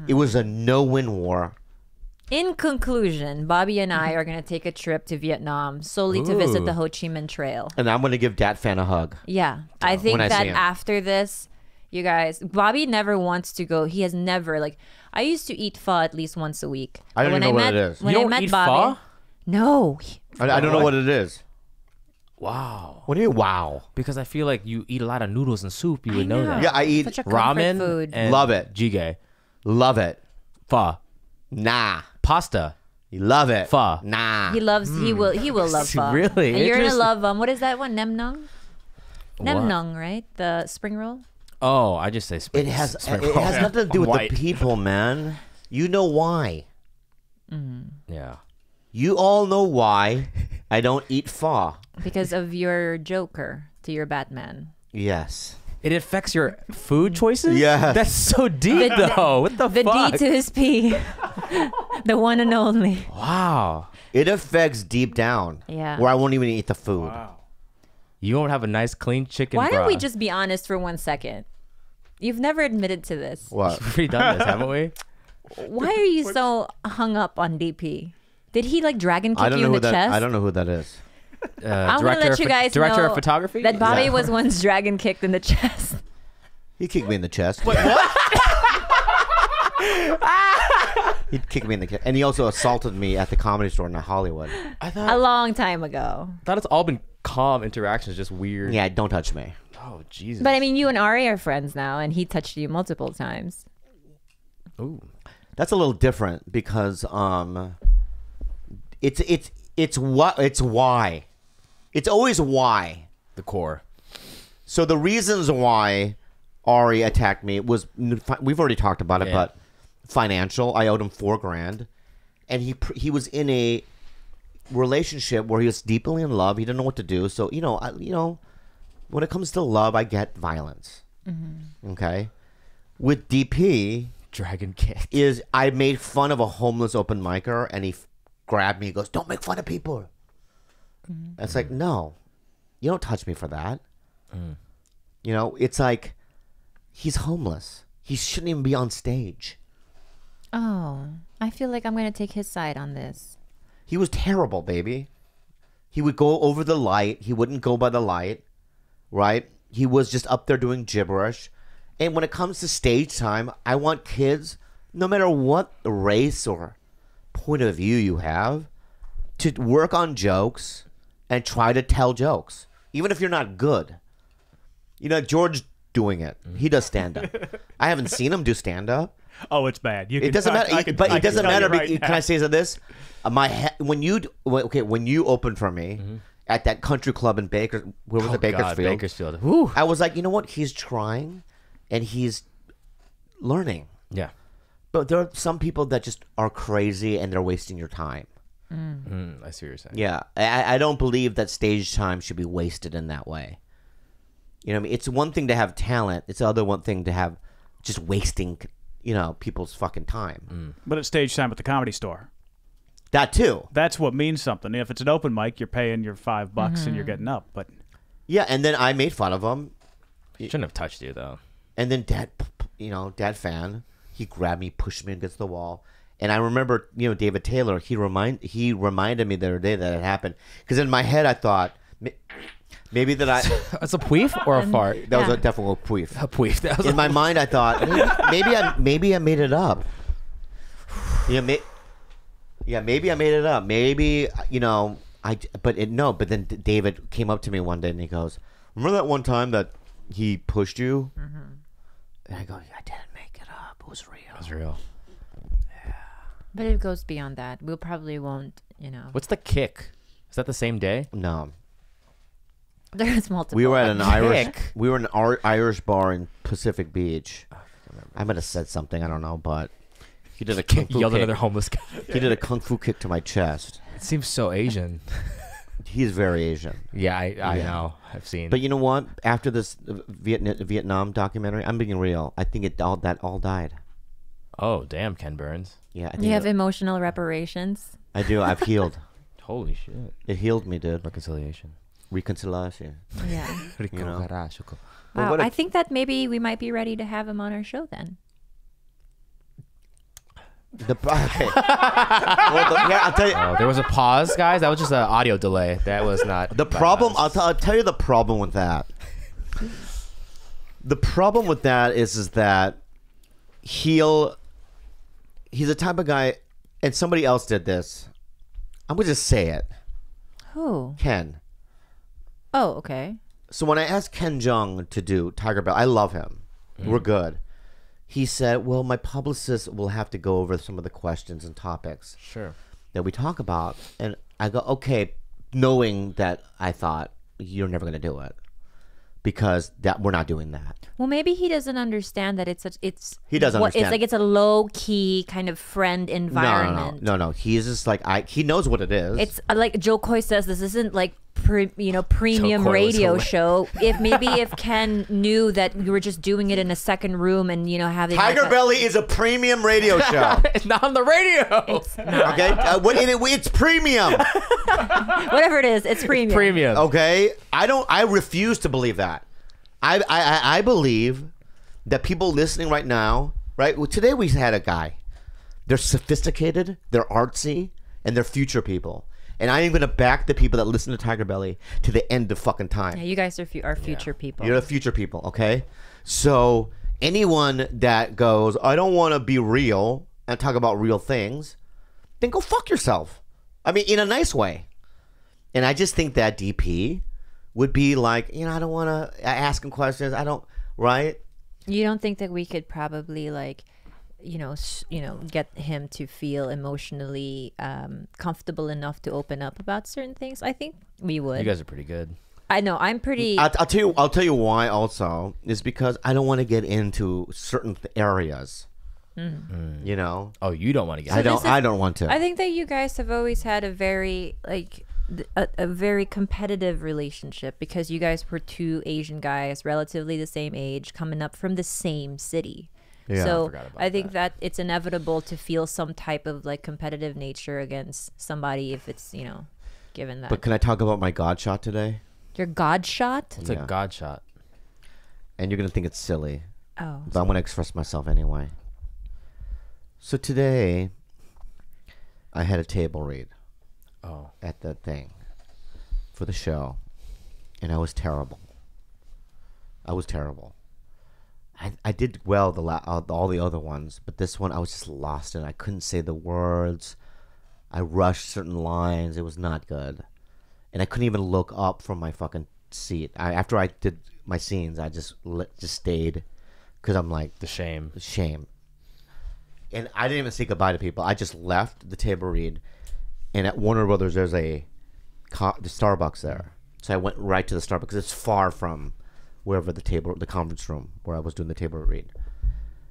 it was a no-win war. In conclusion, Bobby and I are going to take a trip to Vietnam solely to visit the Ho Chi Minh Trail. And I'm going to give Dat Fan a hug. Yeah. I think that after this, you guys, Bobby never wants to go. He has never, I used to eat pho at least once a week. I don't even know what it is. When I met Bobby, no. I don't know what it is. Wow. What do you wow? Because I feel like you eat a lot of noodles and soup. You would know that. Yeah, I eat ramen food. And love it. Jjigae. Love it. Pho. Nah. Pasta. You love it. Pho. Nah. He will love pho. Really? And you're gonna love what is that one? Nem Nung? Nem Nung, right? The spring roll? Oh, I just say spring. It has nothing to do with the people, man. You know why. Yeah. You all know why I don't eat pho. Because of your Joker to your Batman. Yes. It affects your food choices? Yes. That's so deep, though. What the fuck? The D to his P. The one and only. Wow. It affects deep down. Yeah. Where I won't even eat the food. Wow. You won't have a nice, clean chicken Why broth. don't we just be honest for 1 second? You've never admitted to this. What? We've already done this, haven't we? Why are you so hung up on DP? Did he dragon kick you in the chest? I don't know who that is. I'm going to let you guys director know of photography? that Bobby was once dragon kicked in the chest. He kicked me in the chest. Wait, what? He kicked me in the chest. And he also assaulted me at the Comedy Store in Hollywood. A long time ago. I thought it's all been calm interactions, just weird. Yeah, don't touch me. Oh, Jesus. But I mean, you and Ari are friends now, and he touched you multiple times. Ooh. That's a little different because it's why. It's always why. The core. So the reasons why Ari attacked me was, we've already talked about it, but financial. I owed him $4,000, and he was in a relationship where he was deeply in love. He didn't know what to do. So when it comes to love, I get violence. Mm-hmm. Okay, with DP, dragon kick is I made fun of a homeless open micer, and he grabbed me. He goes, "Don't make fun of people." Mm-hmm. It's like, no, you don't touch me for that. Mm. It's like he's homeless. He shouldn't even be on stage. Oh, I feel like I'm going to take his side on this. He was terrible, baby. He would go over the light. He wouldn't go by the light, right? He was just up there doing gibberish. And when it comes to stage time, I want kids, no matter what race or point of view you have, to work on jokes and try to tell jokes, even if you're not good. George doing it. He does stand-up. I haven't seen him do stand-up. Oh, it's bad. It doesn't matter. It doesn't matter. Can I say this? When you opened for me at that country club in Bakersfield, Bakersfield. I was like, you know what? He's trying, and he's learning. Yeah. But there are some people that just are crazy, and they're wasting your time. I see what you're saying. Yeah, I don't believe that stage time should be wasted in that way. You know what I mean? It's one thing to have talent. It's the other one thing to have just wasting, people's fucking time. But it's stage time at the Comedy Store. That too. That's what means something. If it's an open mic, you're paying your $5 and you're getting up. But yeah, and then I made fun of him. Shouldn't have touched you though. And then Dad Fan, he grabbed me, pushed me against the wall. And I remember, David Taylor, he reminded me the other day that it happened. Because in my head, I thought, maybe that I... It's a Pweef or a fart? That was definitely a Pweef. A Pweef. In my mind, I thought, maybe I made it up. Maybe I made it up. Maybe, but then David came up to me one day and he goes, remember that one time that he pushed you? Mm-hmm. And I go, I didn't make it up. It was real. It was real. But it goes beyond that. We probably won't, What's the kick? Is that the same day? No. There's multiple. We were at an Irish bar in Pacific Beach. I might have said something, I don't know, but he did a kung fu yelled at kick. another homeless guy. He did a kung fu kick to my chest. It seems so Asian. He's very Asian. Yeah, I know. I've seen. But you know what? After this Vietnam documentary, I'm being real. I think that all died. Oh, damn, Ken Burns. Yeah, I think You have emotional reparations. I do. I've healed. Holy shit. It healed me, dude. Reconciliation. Reconciliation. Yeah. You know? Wow, I think that maybe we might be ready to have him on our show then. Okay. I'll tell you. Oh, there was a pause, guys. That was just an audio delay. That was not The problem, I'll tell you the problem with that. The problem with that is that he's the type of guy, and somebody else did this. I'm going to just say it. Who? Ken. Oh, okay. So when I asked Ken Jeong to do TigerBelly, I love him. We're good. He said, well, my publicist will have to go over some of the questions and topics that we talk about. And I go, okay, knowing that I thought, you're never going to do it. Because we're not doing that. Well, maybe he doesn't understand that he does understand. It's like it's a low key kind of friend environment. No. He's just like he knows what it is. It's like Joe Coy says, this isn't like premium radio show. If Ken knew that we were just doing it in a second room and having TigerBelly is a premium radio show. It's not on the radio. It's not. Okay, it's premium. Whatever it is, it's premium. It's premium. Okay, I refuse to believe that. I believe that people listening right now, right? Well, today we had a guy. They're sophisticated, they're artsy, and they're future people. And I am going to back the people that listen to TigerBelly to the end of fucking time. Yeah, you guys are future people. You're the future people, okay? So anyone that goes, I don't want to be real and talk about real things, then go fuck yourself. I mean, in a nice way. And I just think that DP would be like, I don't want to ask him questions. Right? You don't think that we could probably get him to feel emotionally comfortable enough to open up about certain things? I think we would. You guys are pretty good. I know. I'm pretty. I'll tell you why. Also, is because I don't want to get into certain areas. Oh, you don't want to get. I don't want to. I think that you guys have always had a very a very competitive relationship because you guys were two Asian guys, relatively the same age, coming up from the same city. Yeah, so I think that it's inevitable to feel some type of competitive nature against somebody if it's given that. But can I talk about my God shot today? Your God shot? It's a God shot. And you're gonna think it's silly. Oh. But I'm gonna express myself anyway. So today, I had a table read. Oh. At the thing for the show, and I was terrible. I did well all the other ones, but this one I was just lost in. I couldn't say the words. I rushed certain lines. It was not good, and I couldn't even look up from my fucking seat. After I did my scenes, I just stayed because I'm like the shame, and I didn't even say goodbye to people. I just left the table read, and at Warner Brothers there's the Starbucks there, so I went right to the Starbucks because it's far from wherever the conference room where I was doing the table read.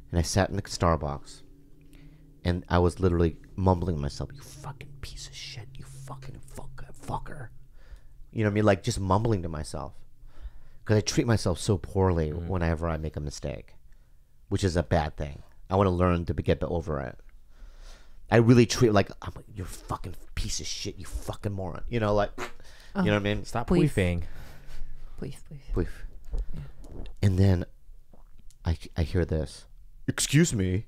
And I sat in the Starbucks, and I was literally mumbling to myself, you fucking piece of shit, you fucking fucker. You know what I mean? Like just mumbling to myself. Because I treat myself so poorly whenever I make a mistake, which is a bad thing. I want to learn to get over it. I really treat you're a fucking piece of shit, you fucking moron. You know what I mean? Stop queefing. Pweef. Yeah. And then I hear this, excuse me,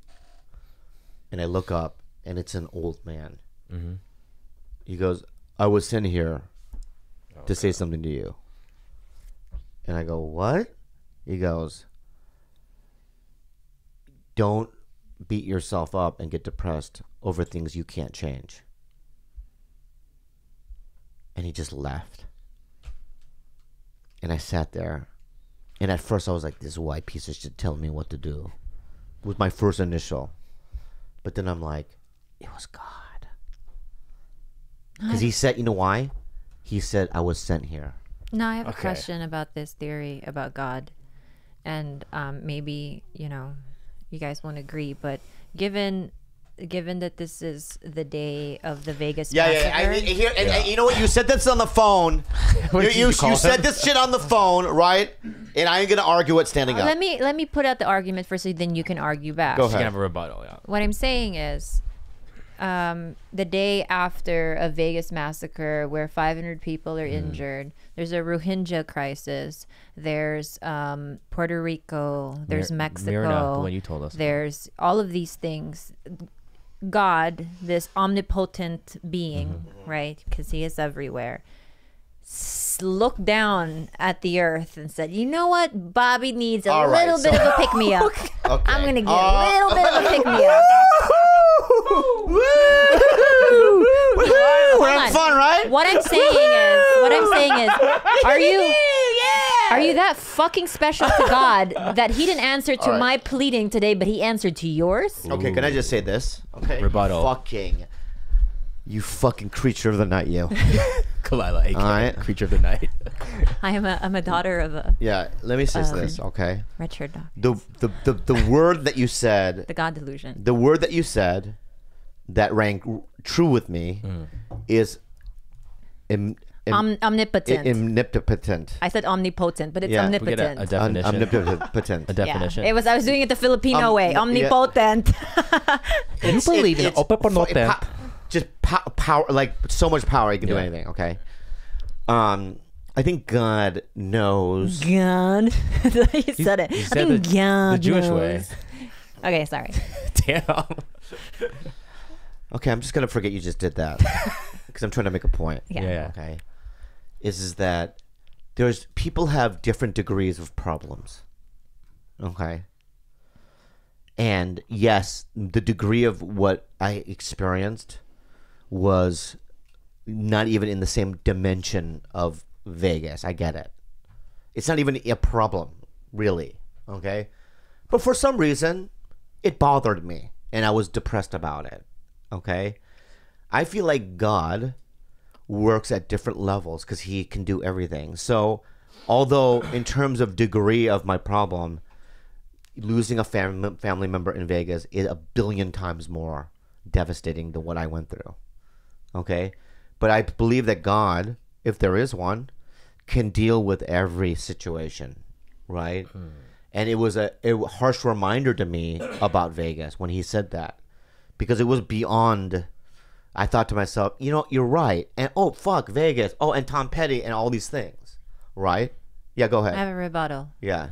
and I look up, and it's an old man. Mm-hmm. He goes, I was sent here to say something to you. And I go, what? He goes, don't beat yourself up and get depressed over things you can't change. And he just left. And I sat there. And at first I was like, this white piece of shit telling me what to do. It was my first initial. But then I'm like, it was God. Because he said, you know why? He said, I was sent here No, I have a question about this theory about God, and maybe you guys won't agree, but given that this is the day of the Vegas massacre. And you know what? You said this on the phone. you said this shit on the phone, right? And I ain't gonna argue it standing up. Let me put out the argument first, so then you can argue back. Go ahead. You can have a rebuttal. Yeah. What I'm saying is, the day after a Vegas massacre where 500 people are injured, there's a Rohingya crisis. There's Puerto Rico. There's Mexico. Myrna, the one you told us. There's all of these things. God, this omnipotent being, right? Because he is everywhere. Looked down at the earth and said, "You know what? Bobby needs a little bit of a pick me up. Okay. I'm gonna get a little bit of a pick me up." We're having fun, right? What I'm saying is, are you that fucking special to God that he didn't answer to my pleading today, but he answered to yours? Okay, can I just say this? Okay. Rebuttal. You fucking creature of the night, you. Khalyla, aka creature of the night. I'm a daughter of a let me say this, okay? red-shirt dog. The word that you said, the God delusion. The word that you said that rang true with me is omnipotent. Omnipotent. I said omnipotent, but it's omnipotent. A definition. Omnipotent. A definition. I was doing it the Filipino way. Omnipotent. You believe in omnipotent. Just power, like so much power, you can do anything. Okay. I think God knows. God. You said it. You said God the Jewish knows. way. Okay, sorry. Damn. Okay, I'm just gonna forget you just did that because I'm trying to make a point. Yeah. Okay. Is that people have different degrees of problems. Okay. And yes, the degree of what I experienced was not even in the same dimension of Vegas. I get it. It's not even a problem, really. Okay? But for some reason, it bothered me, and I was depressed about it. Okay? I feel like God works at different levels because he can do everything. So, although in terms of degree of my problem, losing a family member in Vegas is 1 billion times more devastating than what I went through. Okay? But I believe that God, if there is one, can deal with every situation, right? And it was a harsh reminder to me about Vegas when he said that, because it was beyond. I thought to myself, you're right. And fuck, Vegas. Oh, and Tom Petty and all these things, right? Yeah, go ahead. I have a rebuttal. Yeah.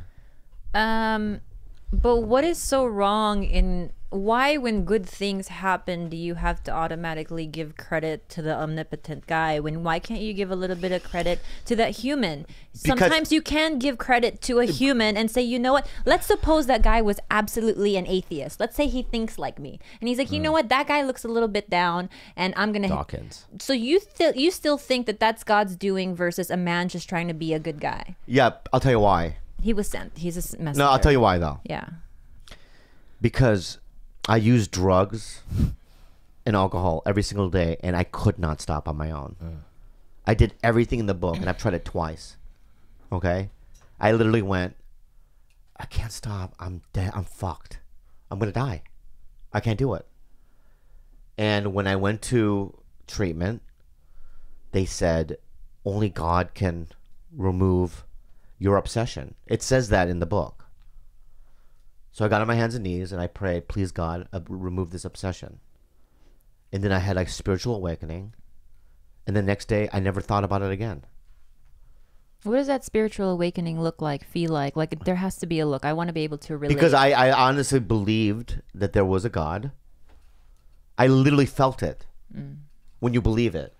But what is so wrong in why, when good things happen, do you have to automatically give credit to the omnipotent guy? Why can't you give a little bit of credit to that human? Sometimes you can give credit to a human and say, you know what? Let's suppose that guy was absolutely an atheist. Let's say he thinks like me, and he's like, you know what? That guy looks a little bit down, and I'm gonna. Dawkins. So you still think that that's God's doing versus a man just trying to be a good guy? Yeah, I'll tell you why. He was sent. He's a messenger. No, I'll tell you why though. Yeah. Because I use drugs and alcohol every single day, and I could not stop on my own. I did everything in the book, and I've tried it twice. Okay? I literally went, I can't stop. I'm dead. I'm fucked. I'm going to die. I can't do it. And when I went to treatment, they said, only God can remove your obsession. It says that in the book. So I got on my hands and knees and I prayed, please God, remove this obsession. And then I had a spiritual awakening. And the next day, I never thought about it again. What does that spiritual awakening look like, feel like? Like, there has to be a look. I want to be able to relate. Because I honestly believed that there was a God. I literally felt it when you believe it.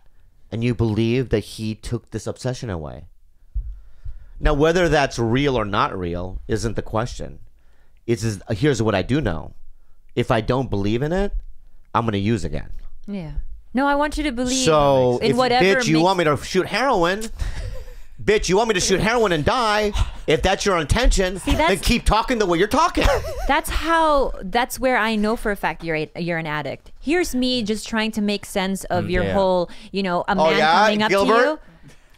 And you believe that he took this obsession away. Now, whether that's real or not real isn't the question. Here's what I do know. If I don't believe in it, I'm going to use again. Yeah. No, I want you to believe so in whatever. Bitch, you want me to shoot heroin? Bitch, you want me to shoot heroin and die? If that's your intention, then keep talking the way you're talking. That's where I know for a fact you're an addict. Here's me just trying to make sense of your whole, a man coming up Gilbert? to you.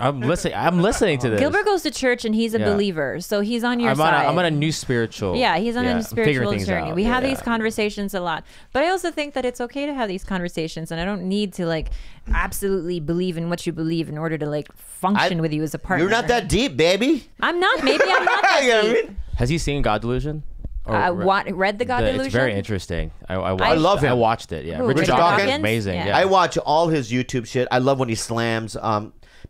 I'm listening to this. Gilbert goes to church and he's a believer, so he's on your side. I'm on a new spiritual. Yeah, he's on a new spiritual journey. We have these conversations a lot, but I also think that it's okay to have these conversations, and I don't need to like absolutely believe in what you believe in order to like function with you as a partner. You're not that deep, baby. I'm not. Maybe I'm not that deep. Has he seen God Delusion? Read the God Delusion? It's very interesting. I love him. I watched it. Yeah, Who, Richard Dawkins, amazing. Yeah. I watch all his YouTube shit. I love when he slams.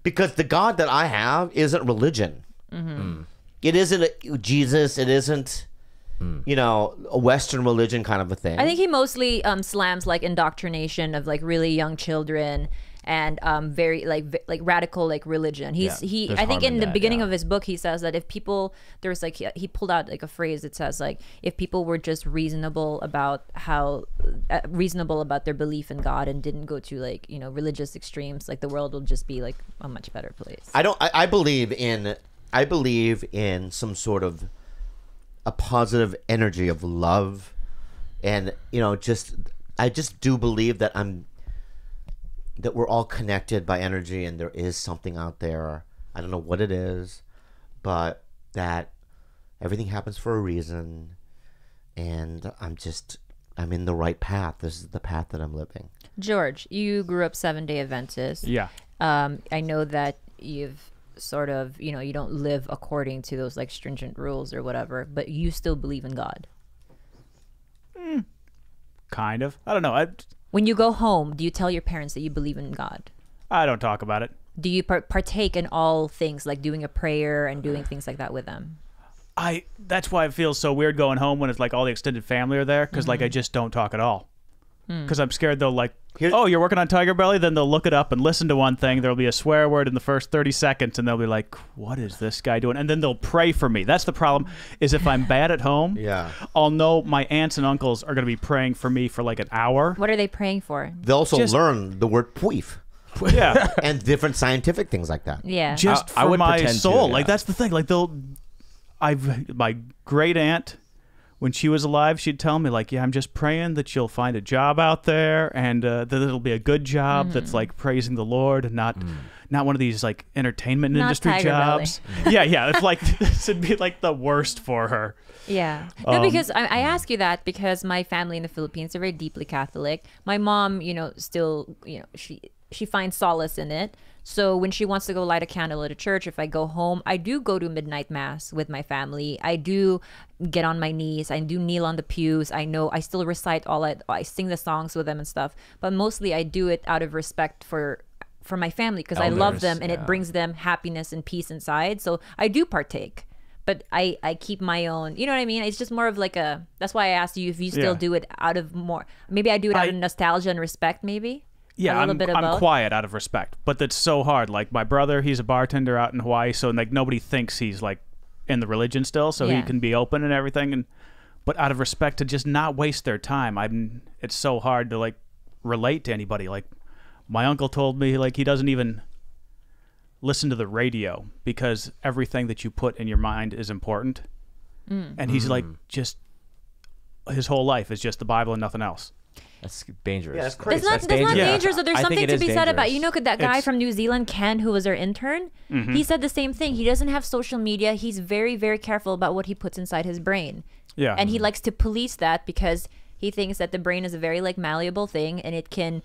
Because the God that I have isn't religion. It isn't Jesus. It isn't, a Western religion kind of a thing. I think he mostly slams like indoctrination of like really young children and very like radical like religion. I think in the beginning of his book he says that if people there's like he pulled out like a phrase that says like if people were just reasonable about their belief in God and didn't go to like religious extremes, like the world will just be like a much better place. I believe in some sort of a positive energy of love, and I just do believe that that we're all connected by energy, and there is something out there. I don't know what it is, but that everything happens for a reason, and I'm in the right path. This is the path that I'm living. George, you grew up Seventh-day Adventist. Yeah. I know that you've sort of, you don't live according to those like stringent rules or whatever, but you still believe in God. Kind of. I don't know. When you go home, do you tell your parents that you believe in God? I don't talk about it. Do you partake in all things, like doing a prayer and doing things like that with them? That's why it feels so weird going home when it's like all the extended family are there, because like I just don't talk at all. Because I'm scared they'll like, oh, you're working on TigerBelly? Then they'll look it up and listen to one thing. There'll be a swear word in the first 30 seconds, and they'll be like, what is this guy doing? And then they'll pray for me. That's the problem, is if I'm bad at home, I'll know my aunts and uncles are going to be praying for me for like an hour. What are they praying for? They'll also learn the word Pweef. Yeah. And different scientific things like that. Yeah. Just for my soul. Like, that's the thing. Like, my great aunt, when she was alive, she'd tell me, like, yeah, I'm just praying that you'll find a job out there, and that it'll be a good job that's, like, praising the Lord and not one of these, like, entertainment industry jobs. Yeah. It's like, this would be, like, the worst for her. Yeah. No, because I ask you that because my family in the Philippines are very deeply Catholic. My mom, still, she finds solace in it. So when she wants to go light a candle at a church, if I go home, I do go to midnight mass with my family. I do get on my knees. I do kneel on the pews. I still recite I sing the songs with them and stuff. But mostly I do it out of respect for my family because I love them and it brings them happiness and peace inside. So I do partake. But I keep my own, you know what I mean? It's just more of like that's why I asked you if you still do it out of maybe I do it out of nostalgia and respect maybe. Yeah, I'm quiet out of respect, but that's so hard. Like my brother, he's a bartender out in Hawaii, so like nobody thinks he's like in the religion still, so he can be open and everything. But out of respect to just not waste their time, it's so hard to like relate to anybody. Like my uncle told me, like he doesn't even listen to the radio because everything that you put in your mind is important, and he's like just his whole life is just the Bible and nothing else. That's dangerous. Yeah, that's crazy. That's not dangerous. So there's something to be said about that guy from New Zealand, Ken, who was our intern. He said the same thing. He doesn't have social media. He's very, very careful about what he puts inside his brain. Yeah, and he likes to police that because he thinks that the brain is a very like malleable thing, and it can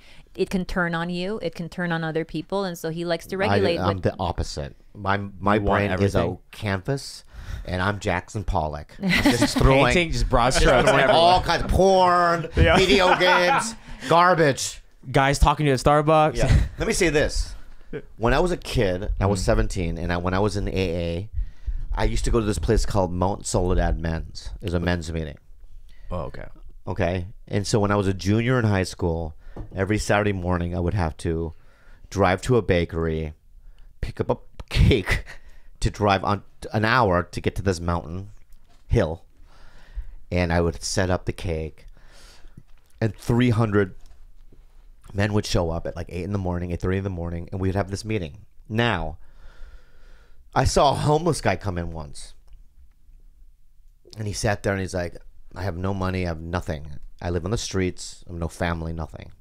turn on you. It can turn on other people, and so he likes to regulate. I'm the opposite. My brain is a canvas. And I'm Jackson Pollock. I'm just throwing painting, just broad strokes, all kinds of porn, video games, garbage. Guys talking to you at Starbucks. Yeah. Let me say this: when I was a kid, I was 17, and when I was in AA, I used to go to this place called Mount Soledad Men's. It was a men's meeting. Oh, okay. Okay, and so when I was a junior in high school, every Saturday morning I would have to drive to a bakery, pick up a cake. To drive on an hour to get to this mountain hill, and I would set up the cake, and 300 men would show up at like 8 in the morning, 8:30 in the morning, and we would have this meeting. Now, I saw a homeless guy come in once, and he sat there and he's like, I have no money, I have nothing. I live on the streets, I have no family, nothing.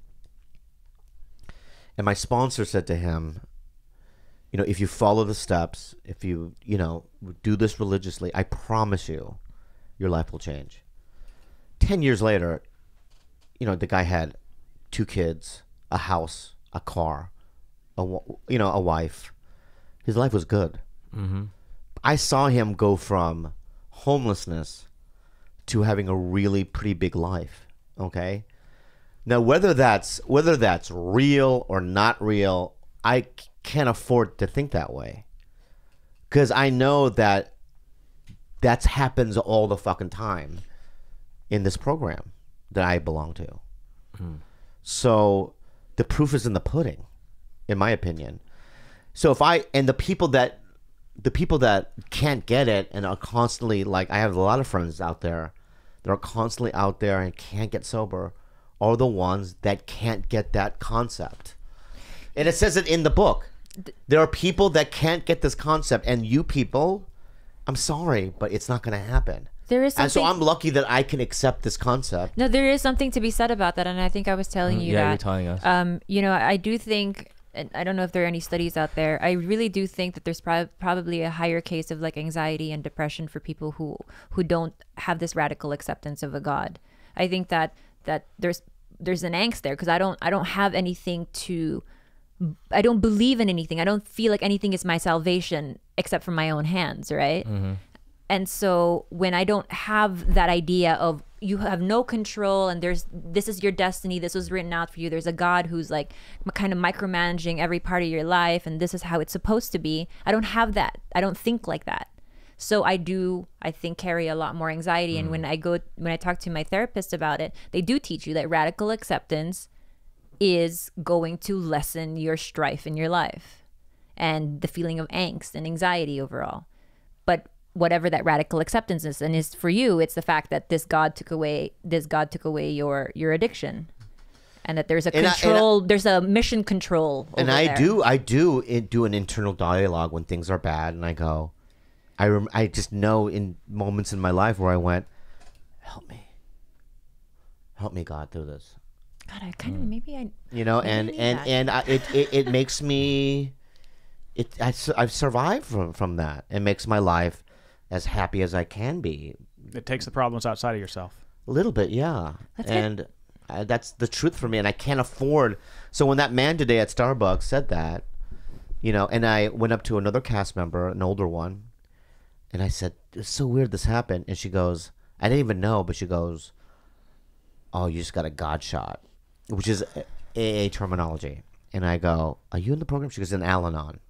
And my sponsor said to him, if you follow the steps, if you do this religiously, I promise you, your life will change. 10 years later, the guy had 2 kids, a house, a car, a wife. His life was good. Mm-hmm. I saw him go from homelessness to having a really pretty big life. Okay. Now, whether that's real or not real, I can't afford to think that way, because I know that happens all the fucking time in this program that I belong to. So the proof is in the pudding, in my opinion. So the people that can't get it and are constantly, like, I have a lot of friends out there that are constantly out there and can't get sober, are the ones that can't get that concept. And it says it in the book. There are people that can't get this concept, and you people, I'm sorry, but it's not going to happen. There is something, and so I'm lucky that I can accept this concept. No, there is something to be said about that, and I think I was telling you that. Yeah, you're telling us. I do think, and I don't know if there are any studies out there, I really do think that there's probably a higher case of like anxiety and depression for people who don't have this radical acceptance of a God. I think that there's an angst there, because I don't have anything to, I don't believe in anything. I don't feel like anything is my salvation except for my own hands, right? Mm-hmm. And so when I don't have that idea of you have no control and this is your destiny, this was written out for you, there's a God who's like kind of micromanaging every part of your life, and this is how it's supposed to be. I don't have that. I don't think like that. So I think, carry a lot more anxiety. And when I talk to my therapist about it, they do teach you that radical acceptance is going to lessen your strife in your life and the feeling of angst and anxiety overall. But whatever that radical acceptance is, and is for you, it's the fact that this God took away your addiction, and that there's a there's a mission control over I there. do an internal dialogue when things are bad, and I go, I just know in moments in my life where I went, help me God, through this. God, I kind of it makes me, I've survived from that. It makes my life as happy as I can be. It takes the problems outside of yourself. A little bit, yeah. That's the truth for me, and I can't afford. So when that man today at Starbucks said that, and I went up to another cast member, an older one, and I said, it's so weird this happened. And she goes, I didn't even know, but she goes, oh, you just got a God shot, which is AA terminology. And I go, are you in the program? She goes, in Al-Anon.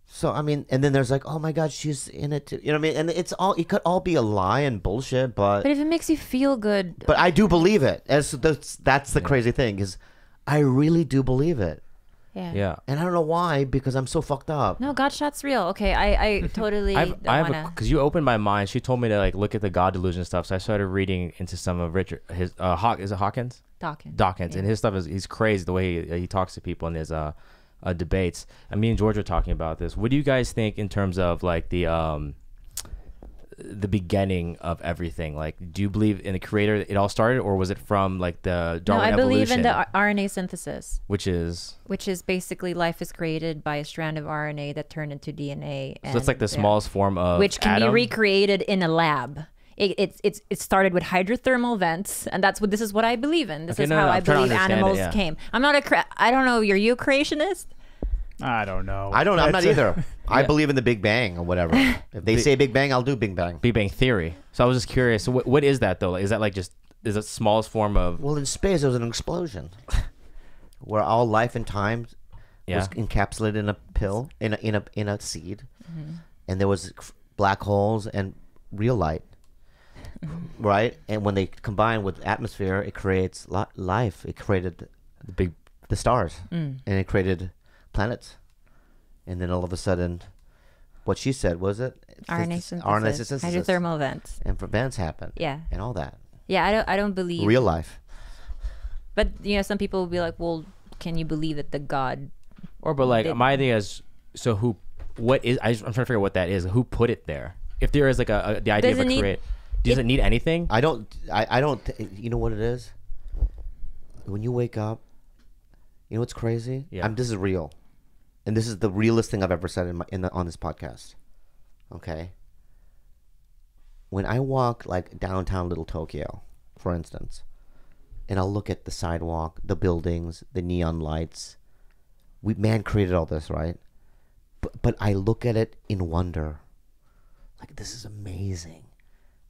So, I mean, and then there's like, oh my God, she's in it too. You know what I mean? And it could all be a lie and bullshit, but if it makes you feel good. But I do believe it. That's the crazy thing, is I really do believe it. Yeah. And I don't know why, because I'm so fucked up. No, God shot's real. Okay, I totally because you opened my mind. She told me to like look at the God delusion stuff, so I started reading into some of Richard, his is it Hawkins? Dawkins, yeah. And his stuff he's crazy the way he talks to people in his debates. And me and George were talking about this. What do you guys think in terms of like the beginning of everything? Like, do you believe in a creator? It all started, or was it from like the Darwin evolution? No, I believe in the RNA synthesis, which is basically life is created by a strand of RNA that turned into DNA. So it's like the smallest form of which can atom? Be recreated in a lab. It started with hydrothermal vents, and this is what I believe in. This is how I believe animals came. I'm not I don't know. Are you a creationist? I don't know. I'm not either. I believe in the Big Bang or whatever. If they say Big Bang, I'll do Big Bang. Big Bang Theory. So I was just curious. So what is that though? Is that like is it smallest form of? Well, in space there was an explosion where all life and time was encapsulated in a pill, in a seed, and there was black holes and real light. Right, and when they combine with atmosphere, it creates life. It created the stars, and it created planets, and then all of a sudden, what she said was it RNA synthesis, hydrothermal vents, and vents happen, and all that. Yeah, I don't believe real life. But some people will be like, well, can you believe that the God? But like my idea is, so what is? I'm trying to figure out what that is. Who put it there? If there is like the idea of a create. Does it need anything? I don't. You know what it is? When you wake up, you know what's crazy? Yeah. This is real. and this is the realest thing I've ever said on this podcast. Okay. When I walk like downtown Little Tokyo, for instance, and I'll look at the sidewalk, the buildings, the neon lights. Man created all this, right? But I look at it in wonder. Like, this is amazing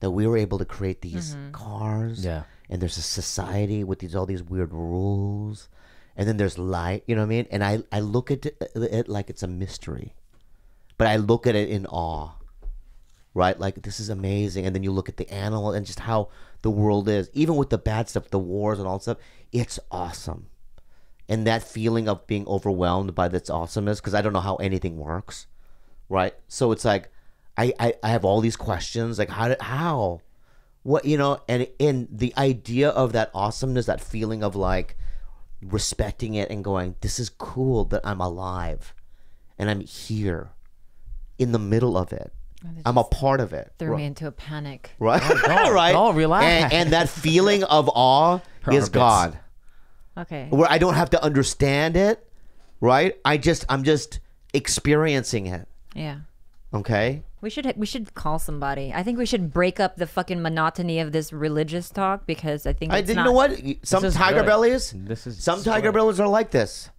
that we were able to create these cars. Yeah. And there's a society with all these weird rules. And then there's light, you know what I mean? And I look at it like it's a mystery. But I look at it in awe. Right? Like, this is amazing. And then you look at the animal and just how the world is. Even with the bad stuff, the wars and all that stuff, it's awesome. And that feeling of being overwhelmed by this awesomeness, because I don't know how anything works. Right? So it's like, I have all these questions. Like, how? What, you know? And in the idea of that awesomeness, that feeling of like respecting it and going, this is cool that I'm alive. And I'm here in the middle of it. I'm a part of it. Threw me into a panic. Right? Right. Oh, relax. And that feeling of awe is God. Okay. Where I don't have to understand it, right? I'm just experiencing it. Yeah. Okay? We should call somebody. I think we should break up the fucking monotony of this religious talk because I think it's you not... know what? Some TigerBellies, some TigerBellies are like this.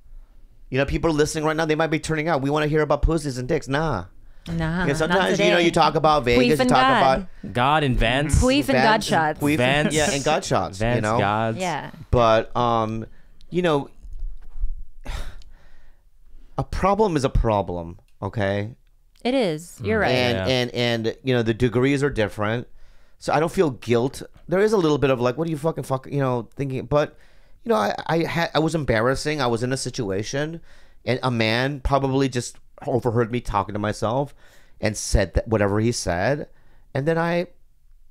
You know, people listening right now, they might be turning out. We want to hear about pussies and dicks. Nah. Nah, you know, sometimes you talk about Vegas, you talk about God and Vans, Pweef and God shots, Vans, yeah, and God shots. Vans, you know, gods. Yeah. But you know, a problem is a problem. Okay. It is. You're right. And you know, the degrees are different, so I don't feel guilt. There is a little bit of like, what do you fuck, you know, thinking, but you know, I was embarrassing. I was in a situation, and a man probably just overheard me talking to myself and said that whatever he said, and then I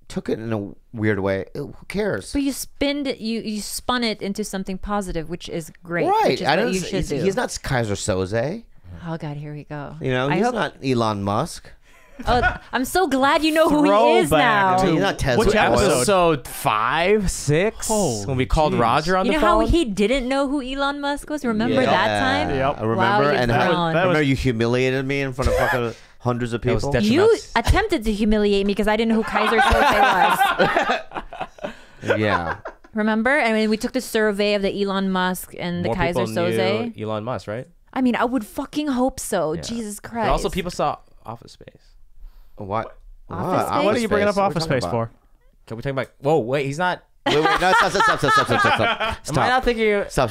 took it in a weird way. Who cares? But you spun it into something positive, which is great. Right. Which is what you should do. He's not Kaiser Soze. Oh God, here we go. You know, he's not Elon Musk. Oh, I'm so glad you know who he is now. He's not Tesla. Which episode 5, 6? When we called Roger on the phone. You know how he didn't know who Elon Musk was? Remember that time? Yep. I remember. Wow, and remember you humiliated me in front of fucking hundreds of people. You attempted to humiliate me because I didn't know who Kaiser Soze was. Yeah. Remember? I mean, we took the survey of the Elon Musk and the Kaiser Soze. Elon Musk, right? I mean, I would fucking hope so. Yeah. Jesus Christ. But also, people saw Office Space. What? Office Space? What are you bringing up Office Space for? Can we talk about? Whoa, wait, he's not. Wait, no, stop. Am I not thinking? Stop.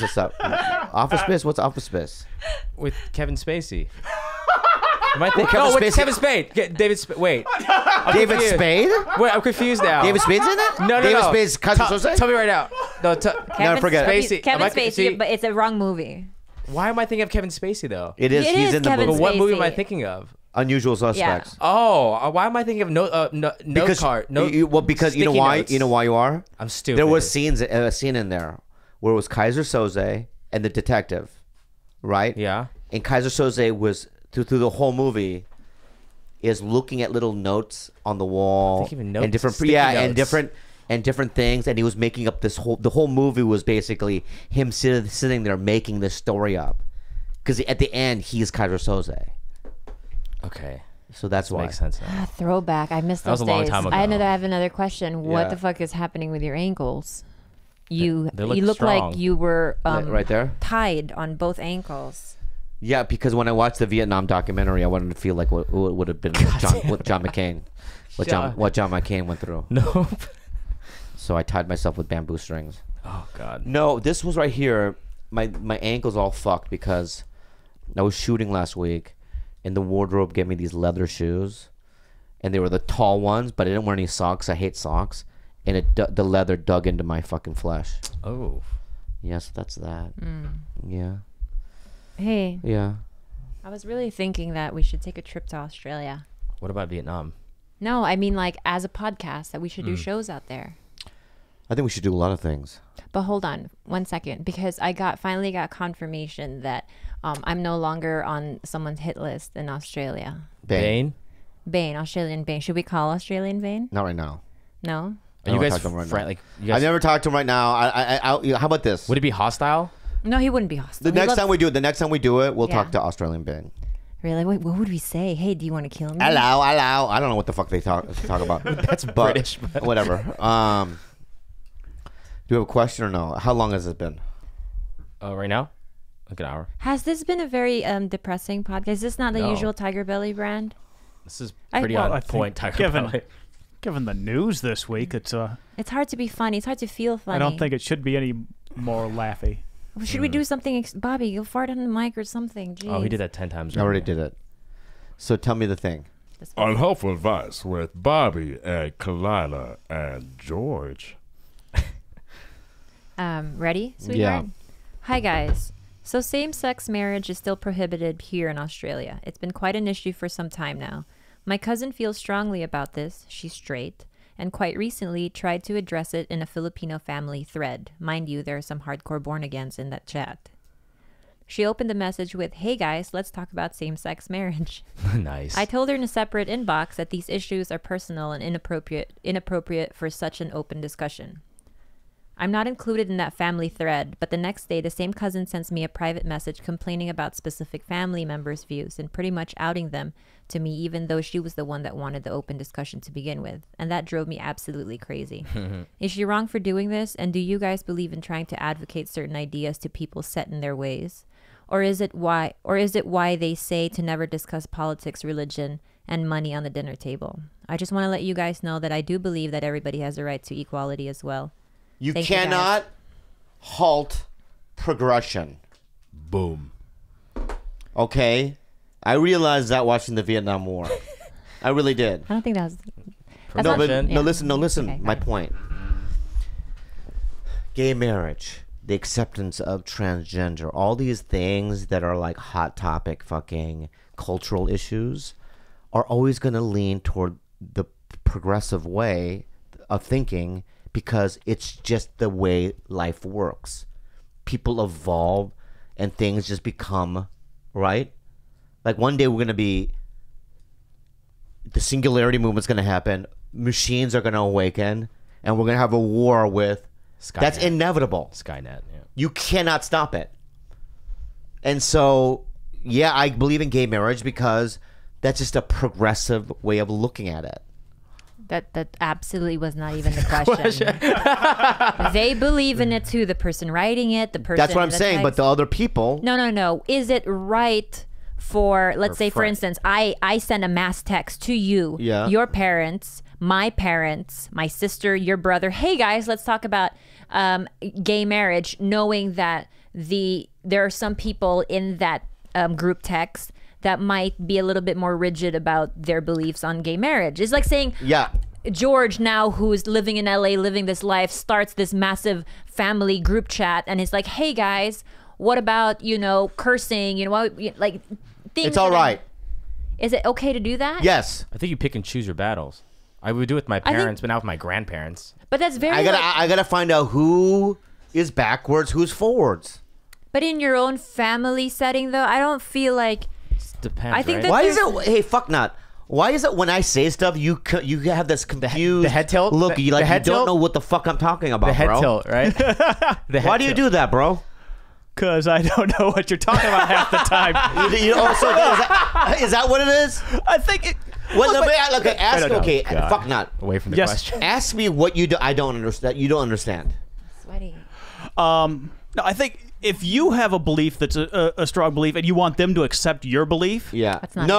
Office Space? What's Office Space? With Kevin Spacey. Am I thinking? No, with Kevin Spade. David Spade. Wait. David Spade? Wait, I'm confused now. David Spade's in it? No. David Spade's Kaiser Soze? Tell me right now. No, forget it. Spacey. Kevin Spacey, but it's a wrong movie. Why am I thinking of Kevin Spacey though? It is. He's in the movie. But what movie am I thinking of? Unusual Suspects. Yeah. Oh, why am I thinking of because you know why? Notes. You know why you are? I'm stupid. There was a scene in there where it was Kaiser Soze and the detective, right? Yeah. And Kaiser Soze was through the whole movie is looking at little notes on the wall and different and different things, and he was making up the whole movie was basically him sitting there making this story up, because at the end he's Kaiser Soze. Okay, so that's why. Makes sense. Throwback. I missed those days. That was a long time ago. I have another question. What the fuck is happening with your ankles? You look strong. like you were right there tied on both ankles. Yeah, because when I watched the Vietnam documentary, I wanted to feel like what would have been what John McCain went through. Nope. So I tied myself with bamboo strings. Oh God. No, this was right here. My ankle's all fucked because I was shooting last week, and the wardrobe gave me these leather shoes, and they were the tall ones, but I didn't wear any socks. I hate socks, and the leather dug into my fucking flesh. Oh. Yes, that's that. Yeah. Hey. Yeah. I was really thinking that we should take a trip to Australia. What about Vietnam? No, I mean like as a podcast that we should do shows out there. I think we should do a lot of things. But hold on 1 second, because I finally got confirmation that I'm no longer on someone's hit list in Australia. Bane, Australian Bane. Should we call Australian Bane? Not right now. No. Are you guys friendly? I've never talked to him right now. How about this? Would it be hostile? No, he wouldn't be hostile. The next time we do it, we'll talk to Australian Bing. Really? Wait, what would we say? Hey, do you want to kill me? Hello. I don't know what the fuck they talk about. That's British. But whatever. Do you have a question or no? How long has it been? Right now? Like an hour. Has this been a very depressing podcast? Is this not the usual TigerBelly brand? This is pretty on point, TigerBelly. Given the news this week, it's hard to be funny. It's hard to feel funny. I don't think it should be any more laughy. Should we do something? Bobby, go fart on the mic or something. Jeez. Oh, he did that 10 times. I already did it. So tell me the thing. Unhelpful advice with Bobby and Khalyla and George. Ready, sweetheart? Yeah. Hi, guys. So same-sex marriage is still prohibited here in Australia. It's been quite an issue for some time now. My cousin feels strongly about this. She's straight. And quite recently tried to address it in a Filipino family thread. Mind you, there are some hardcore born-agains in that chat. She opened the message with, "Hey guys, let's talk about same-sex marriage." Nice. I told her in a separate inbox that these issues are personal and inappropriate for such an open discussion. I'm not included in that family thread, but the next day the same cousin sends me a private message complaining about specific family members' views and pretty much outing them to me, even though she was the one that wanted the open discussion to begin with. And that drove me absolutely crazy. Is she wrong for doing this? And do you guys believe in trying to advocate certain ideas to people set in their ways? Or is it why they say to never discuss politics, religion, and money on the dinner table? I just want to let you guys know that I do believe that everybody has a right to equality as well. You cannot halt progression. Boom. Okay? I realized that watching the Vietnam War. I really did. I don't think that's listen. Okay, my point. Gay marriage, the acceptance of transgender, all these things that are like hot topic fucking cultural issues are always going to lean toward the progressive way of thinking, because it's just the way life works. People evolve and things just become, right? Like one day we're going to be, the singularity movement's going to happen, machines are going to awaken, and we're going to have a war with, Skynet. That's inevitable. Skynet, yeah. You cannot stop it. And so, yeah, I believe in gay marriage because that's just a progressive way of looking at it. That absolutely was not even the question. They believe in it too. The person writing it, the person. That's what I'm saying. But the other people. No. Is it right for, let's say, for instance, I send a mass text to you, your parents, my sister, your brother. Hey guys, let's talk about gay marriage, knowing that there are some people in that group text that might be a little bit more rigid about their beliefs on gay marriage. It's like saying, George, now who's living in LA, living this life, starts this massive family group chat, and it's like, hey guys, what about, cursing, like things. It's all right. Is it okay to do that? Yes. I think you pick and choose your battles. I would do it with my parents, but not with my grandparents. But that's very. I gotta find out who is backwards, who's forwards. But in your own family setting, though, I don't feel like. Depends. I think right? that why is it? Hey, fuck not. Why is it when I say stuff you have this confused the head tilt look? You like you don't know what the fuck I'm talking about, the head bro. tilt, right? Why do you do that, bro? Because I don't know what you're talking about half the time. Is that what it is? I think it. Well, fuck not. Away from the question. Ask me what you do. I don't understand. You don't understand. Sweaty. No, I think if you have a belief that's a strong belief and you want them to accept your belief, that's not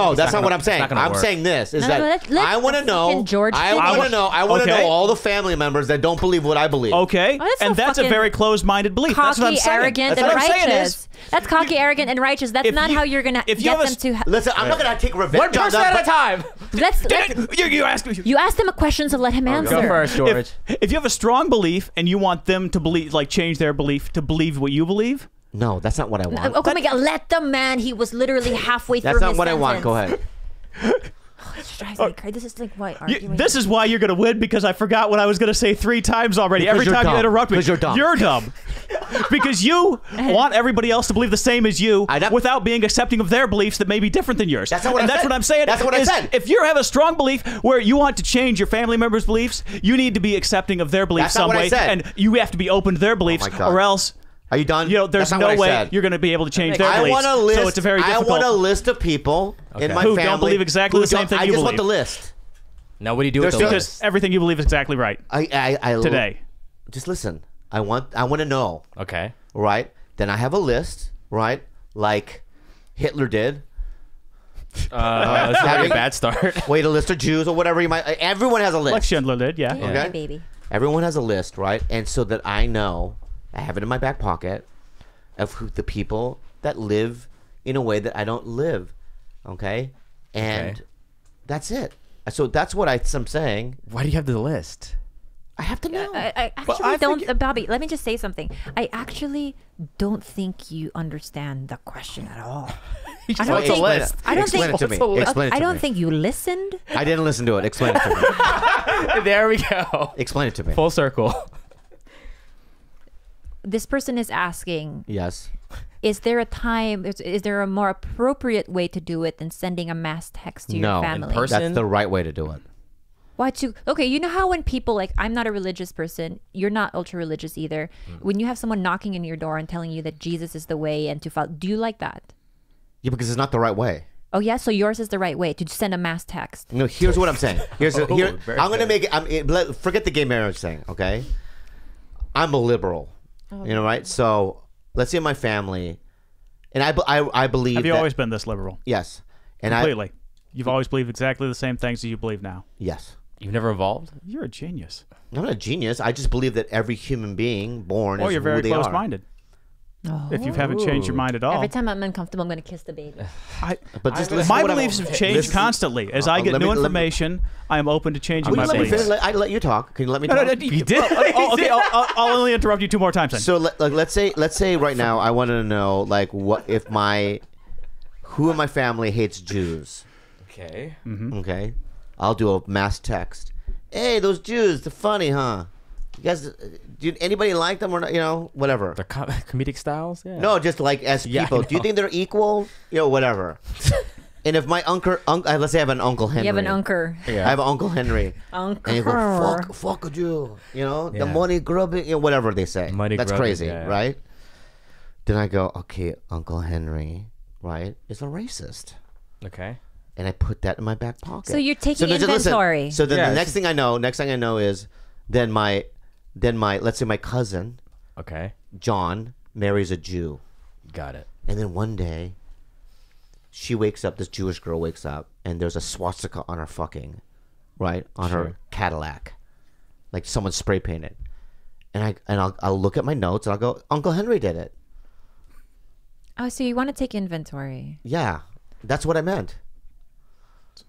what I'm saying. I'm saying this is I want to know. I want to know all the family members that don't believe what I believe. Okay, that's a very closed-minded belief. That's what I'm saying. Arrogant, and righteous. That's cocky, arrogant, and righteous. That's not how you're gonna get them to. Listen, I'm not gonna take revenge. One person at a time. You ask him a question, so let him answer. Go first, George. If you have a strong belief and you want them to believe, like change their belief to believe what you believe. No, that's not what I want. Oh my God! Let the man. He was literally halfway through. That's not what I want. Go ahead. This drives me crazy. This is like why arguing. This is why you're gonna win, because I forgot what I was gonna say 3 times already. Because every time you interrupt me, because you're dumb. You're dumb. Because you want everybody else to believe the same as you without being accepting of their beliefs that may be different than yours. That's not what I said. That's what I'm saying. That's what I said. If you have a strong belief where you want to change your family members' beliefs, you need to be accepting of their beliefs some way, and you have to be open to their beliefs, or else Are you done? You know, there's no way you're going to be able to change their beliefs. So it's a very difficult. I want a list of people in my family who don't believe exactly the same thing you believe. I just want the list. Now, what do you do with the list? Because everything you believe is exactly right. Today. Just listen. I want to know. Okay. Right? Then I have a list, right? Like Hitler did. That's a very bad start. Wait, a list of Jews or whatever you might. Everyone has a list. Like Schindler did, yeah. Okay, baby. Everyone has a list, right? And so that I know, I have it in my back pocket of the people that live in a way that I don't live. Okay, and that's it. So that's what I'm saying. Why do you have the list? I have to know. I actually don't, Bobby. Let me just say something. I actually don't think you understand the question at all. I don't think you listened. I didn't listen to it. Explain it to me. There we go. Explain it to me. Full circle. This person is asking. Yes. Is there a time? Is there a more appropriate way to do it than sending a mass text to your family? In person? That's the right way to do it. Why to? Okay, you know how when people like, I'm not a religious person. You're not ultra religious either. When you have someone knocking in your door and telling you that Jesus is the way and to follow, do you like that? Yeah, because it's not the right way. Oh yeah, so yours is the right way to send a mass text. No, here's what I'm saying. I'm gonna make it. Forget the gay marriage thing, okay? I'm a liberal, you know, right? So let's say my family, and I believe. Have you always been this liberal? Yes, and completely. You've always believed exactly the same things that you believe now. Yes. You've never evolved? You're a genius. I'm not a genius. I just believe that every human being born is who they are. You're very close-minded. Oh. If you haven't changed your mind at all. Every time I'm uncomfortable, I'm going to kiss the baby. My beliefs have changed constantly. As I get new information, I am open to changing my beliefs. I let you talk. Can you let me talk? No, you did. Okay, I'll only interrupt you 2 more times then. So let's say right now I want to know like what if who in my family hates Jews? Okay. Okay. I'll do a mass text. Hey, those Jews, they're funny, huh? You guys, do anybody like them or not? You know, whatever. The comedic styles? Yeah. No, just like as people. Do you think they're equal? You know, whatever. And if my uncle, let's say I have an Uncle Henry. You have an uncle. Yeah. I have an Uncle Henry. Uncle. And you go, fuck a Jew. You know, the money grubbing, you know, whatever they say. That's crazy, right? Then I go, okay, Uncle Henry, right, is a racist. Okay. And I put that in my back pocket. So you're taking inventory. So then the next thing I know is then my let's say my cousin, John, marries a Jew. Got it. And then one day she wakes up, this Jewish girl wakes up, and there's a swastika on her fucking, right? On her Cadillac. Like someone spray painted. And I'll look at my notes and I'll go, Uncle Henry did it. Oh, so you want to take inventory? Yeah. That's what I meant.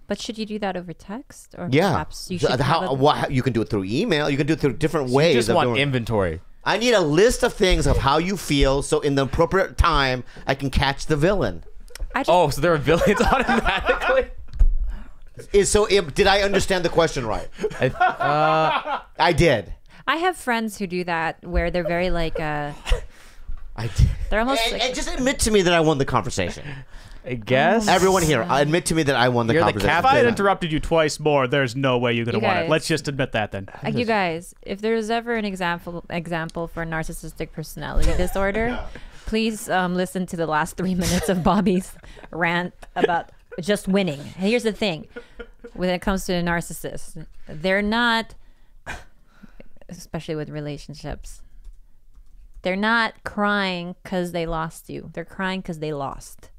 But should you do that over text, or perhaps you should? You can do it through email. You can do it through different ways. You just want inventory. I need a list of things of how you feel, so in the appropriate time, I can catch the villain. So there are villains automatically. Did I understand the question right? I did. I have friends who do that, where they're very like. I did. They're almost. And just admit to me that I won the conversation. I guess. Everyone here, admit to me that I won the conversation. If I had interrupted you twice more, there's no way you could have won it. Let's just admit that then. You guys, if there's ever an example for narcissistic personality disorder, please listen to the last 3 minutes of Bobby's rant about just winning. And here's the thing. When it comes to a narcissist, they're not, especially with relationships, they're not crying because they lost you. They're crying because they lost.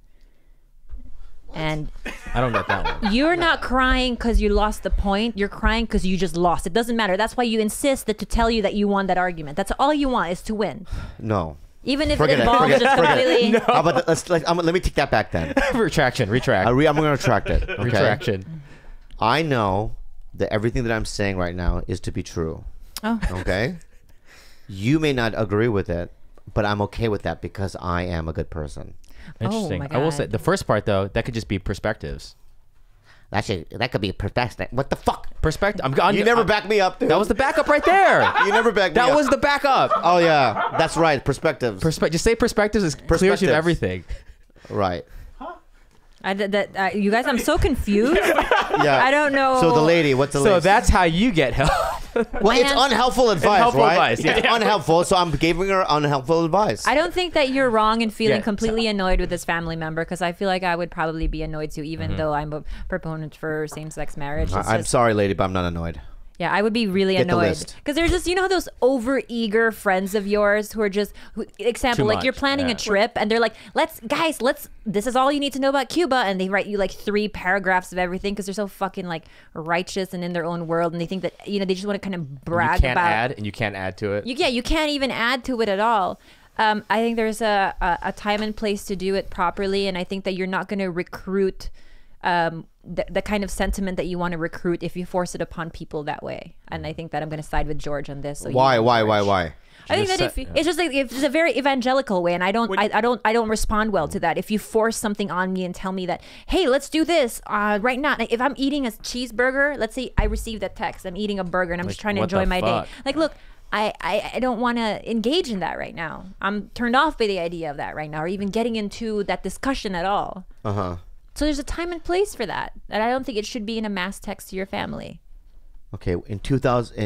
And I don't get that one. You're not crying because you lost the point. You're crying because you just lost. It doesn't matter. That's why you insist to tell you that you won that argument. That's all you want is to win. No. Even if it involves just completely. No. How about let me take that back then. Retract. I'm going to retract it. Okay? Retraction. I know that everything that I'm saying right now is to be true. Oh. Okay? You may not agree with it, but I'm okay with that because I am a good person. Interesting. I will say the first part though, that could just be perspectives. That could be perspective. What the fuck? Perspective. You never backed me up. Dude. That was the backup right there. You never backed me up. That was the backup. Oh yeah, that's right. Perspectives. Just say perspectives is clears you of everything. Right. You guys, I'm so confused. Yeah. I don't know. So the lady, what's the lady? So that's how you get help. Well, it's unhelpful advice, Unhelpful right? advice, yeah. It's unhelpful, so I'm giving her unhelpful advice. I don't think that you're wrong in feeling completely annoyed with this family member, because I feel like I would probably be annoyed too, even though I'm a proponent for same-sex marriage. I'm sorry, lady, but I'm not annoyed. Yeah, I would be really annoyed because they're just, those over-eager friends of yours who are just, example, like you're planning a trip and they're like, let's, this is all you need to know about Cuba, and they write you like 3 paragraphs of everything because they're so fucking like righteous and in their own world, and they think that they just want to kind of brag about. You can't add to it. You can't even add to it at all. I think there's a time and place to do it properly, and I think that you're not going to recruit the kind of sentiment that you want to recruit if you force it upon people that way. And I think that I'm going to side with George on this. So Why? I think that it's just like, if it's a very evangelical way, and I don't respond well to that. If you force something on me and tell me that, hey, let's do this right now. Like, if I'm eating a cheeseburger, let's say I received that text, I'm eating a burger and I'm just trying to enjoy my day. Like, look, I don't want to engage in that right now. I'm turned off by the idea of that right now, or even getting into that discussion at all. So there's a time and place for that, and I don't think it should be in a mass text to your family. Okay, in 2000,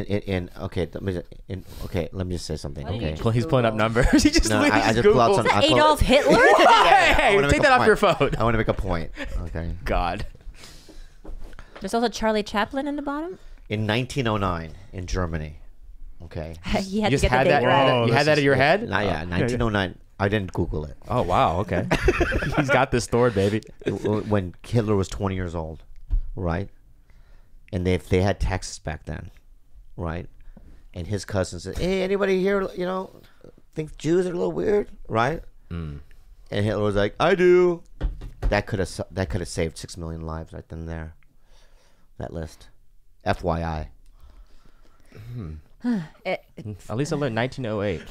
let me just say something. Okay, he's pulling up numbers. He just I just pull out some. Adolf Hitler. Hey, take that off your phone. I want to make a point. Okay. God. There's also Charlie Chaplin in the bottom. In 1909, in Germany. Okay. He had to get the date right. You had that in your head? Not yet. 1909. I didn't Google it. Oh wow. Okay. He's got this stored, baby. When Hitler was 20 years old, right? And they had texts back then, right? And his cousin said, "Hey, anybody here, think Jews are a little weird, right?" And Hitler was like, "I do." That could have saved 6 million lives right then and there. That list, FYI. At least I learned 1908.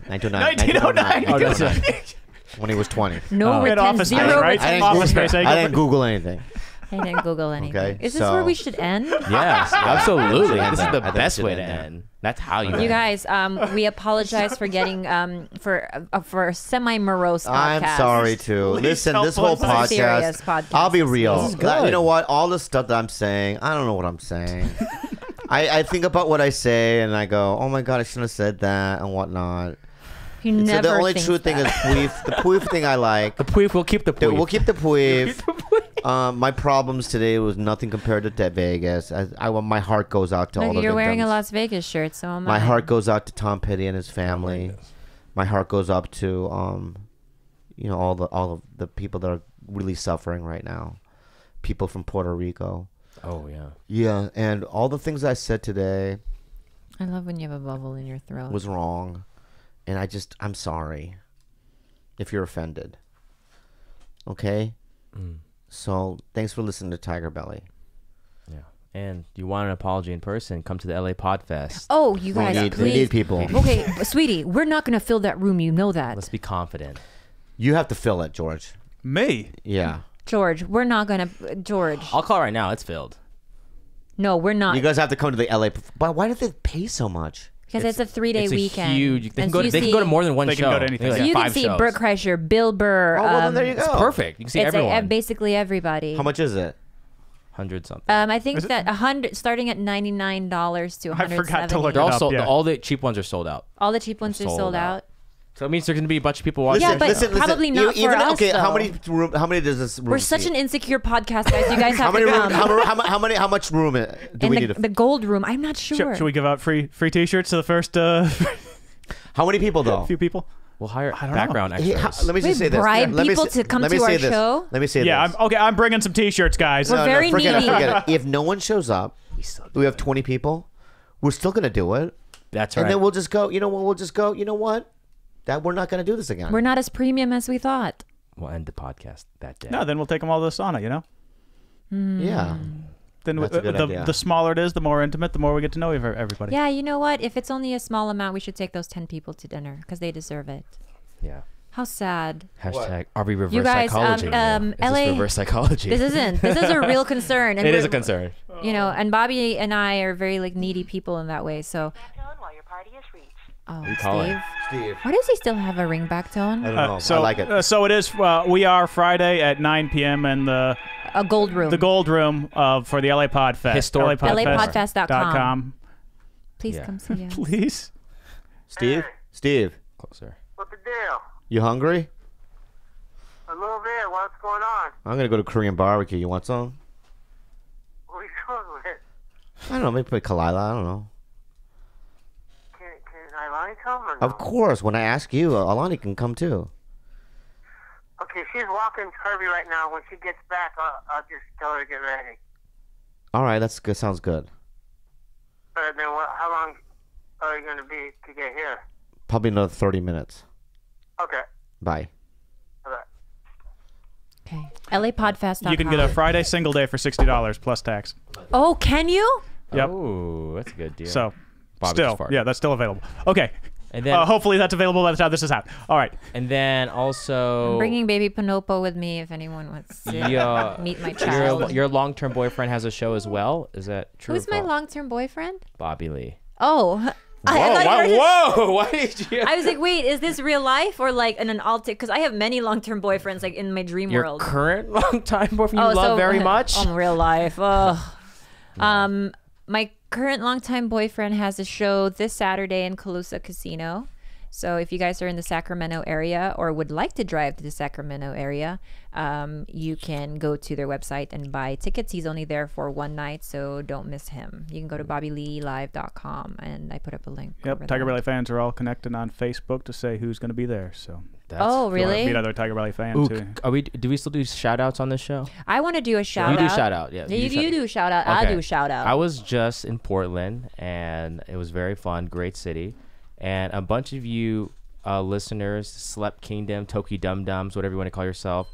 1909. Oh, that's right. When he was 20. No retention. Zero retention. I didn't Google anything. I didn't Google anything. Okay, Is this where we should end? Yes, absolutely. This is the I think best we should way to end end. That's how you You end. guys, we apologize for getting for a semi-morose podcast. I'm sorry too. Listen, this whole This is a serious podcast. podcast. I'll be real. This is good. You know what? All the stuff that I'm saying, I don't know what I'm saying. I think about what I say and I go, oh my god, I shouldn't have said that and whatnot. You never the only think true thing is Pweef. The Pweef thing I like. The Pweef, we'll keep the Pweef. We'll keep the Pweef. My problems today was nothing compared to Vegas. My heart goes out to all the victims. You're wearing a Las Vegas shirt, so am I. My heart goes out to Tom Petty and his family. My heart goes up to all of the people that are really suffering right now. People from Puerto Rico. Oh yeah. Yeah, and all the things I said today I love when you have a bubble in your throat. was wrong. And I'm sorry if you're offended. Okay? So, thanks for listening to TigerBelly. Yeah. And you want an apology in person, come to the LA Podfest. Oh, you guys, We please. need people. Okay, sweetie, we're not going to fill that room. You know that. Let's be confident. You have to fill it, George. Me? Yeah. George, we're not going to... George. I'll call right now. It's filled. No, we're not. You guys have to come to the LA. But why do they pay so much? Because it's a 3-day weekend. Huge. They And can go to more than one show. They can go to anything. Like So you can 5 see shows. Burt Kreischer, Bill Burr. Oh, well, then there you go. It's perfect. You can see It's everyone. basically everybody. How much is it? 100 something. I think that 100, starting at $99 to $170. I forgot to look They're it all up, sold. yeah. All the cheap ones are sold out. All the cheap ones are sold out. So it means there's going to be a bunch of people watching. Yeah, but probably not for us, Okay, though. how many does this room We're such seat? an insecure podcast, guys. You guys have How many to room, come. how much room do In we need? the gold room. I'm not sure. Should we give out free T-shirts to the first How many people though? few people? We'll hire I don't background know. extras. Let me We just say this. bribe Let me people say- to come let me to say our this. show? Let me say Yeah, this. I'm bringing some T-shirts, guys. We're very forget needy. It, forget it. If no one shows up, we have 20 people. We're still gonna do it, That's right. and then we'll just go. You know what? We'll just go. You know what? That we're not gonna do this again. We're not as premium as we thought. We'll end the podcast that day. No, then we'll take them all to the sauna, you know? Yeah. Then That's a good idea. the smaller it is, the more intimate, the more we get to know everybody. Yeah, you know what? If it's only a small amount, we should take those 10 people to dinner because they deserve it. Yeah. How sad. Hashtag are we reverse You guys, psychology? Is LA this reverse psychology? This isn't. This is a real concern. And It is we're- a concern. You know, and Bobby and I are very needy people in that way. So, while your party is reached. oh, call it? Steve. Why does he still have a ringback tone? I don't know. So I like it. So it is. We are Friday at 9 p.m. in the A gold room. Gold Room for the LA Podfest. Historic LAPodfest.com. Please come see us. Please. Steve? Hey. Steve, Closer. What the deal? you hungry? A little bit. What's going on? I'm going to go to Korean barbecue. You want some? What are you going with? I don't know. Maybe put Khalyla. I don't know. Can Ilani come or no? Of course. When I ask you, Alani can come too. Okay, she's walking Kirby right now. When she gets back, I'll just tell her to get ready. All right. That's good. Sounds good. But then how long are you going to be to get here? Probably another 30 minutes. Okay. Bye. Bye-bye. Okay. LAPodfest.com. You can get a Friday single day for $60 plus tax. Oh, can you? Yep. Oh, that's a good deal. So, Bobby's still, fart. yeah, that's still available. Okay. And then, hopefully that's available by the time this is out. All right. and then also, I'm bringing baby Pinopo with me if anyone wants to meet my child. your long-term boyfriend has a show as well. Is that true? Who's or my false? long-term boyfriend? Bobby Lee. Oh. Whoa! Why did you? I was like, wait, is this real life or like an alt? Because I have many long-term boyfriends like in my dream Your world. current long-time boyfriend you love very much? Real life. Oh. My current longtime boyfriend has a show this Saturday in Khalyla Casino. So if you guys are in the Sacramento area or would like to drive to the Sacramento area, you can go to their website and buy tickets. He's only there for one night, so don't miss him. You can go to bobbyleelive.com, and I put up a link. Yep. TigerBelly fans are all connected on Facebook to say who's going to be there. So. Oh, really? Meet other TigerBelly fans too. Do we still do shout-outs on this show? I want to do a shout You out. do shout-out, yeah. You do shout out. Okay. I do shout out. I was just in Portland, and it was very fun. Great city. And a bunch of you listeners, Slept Kingdom, Toki Dum Dums, whatever you want to call yourself,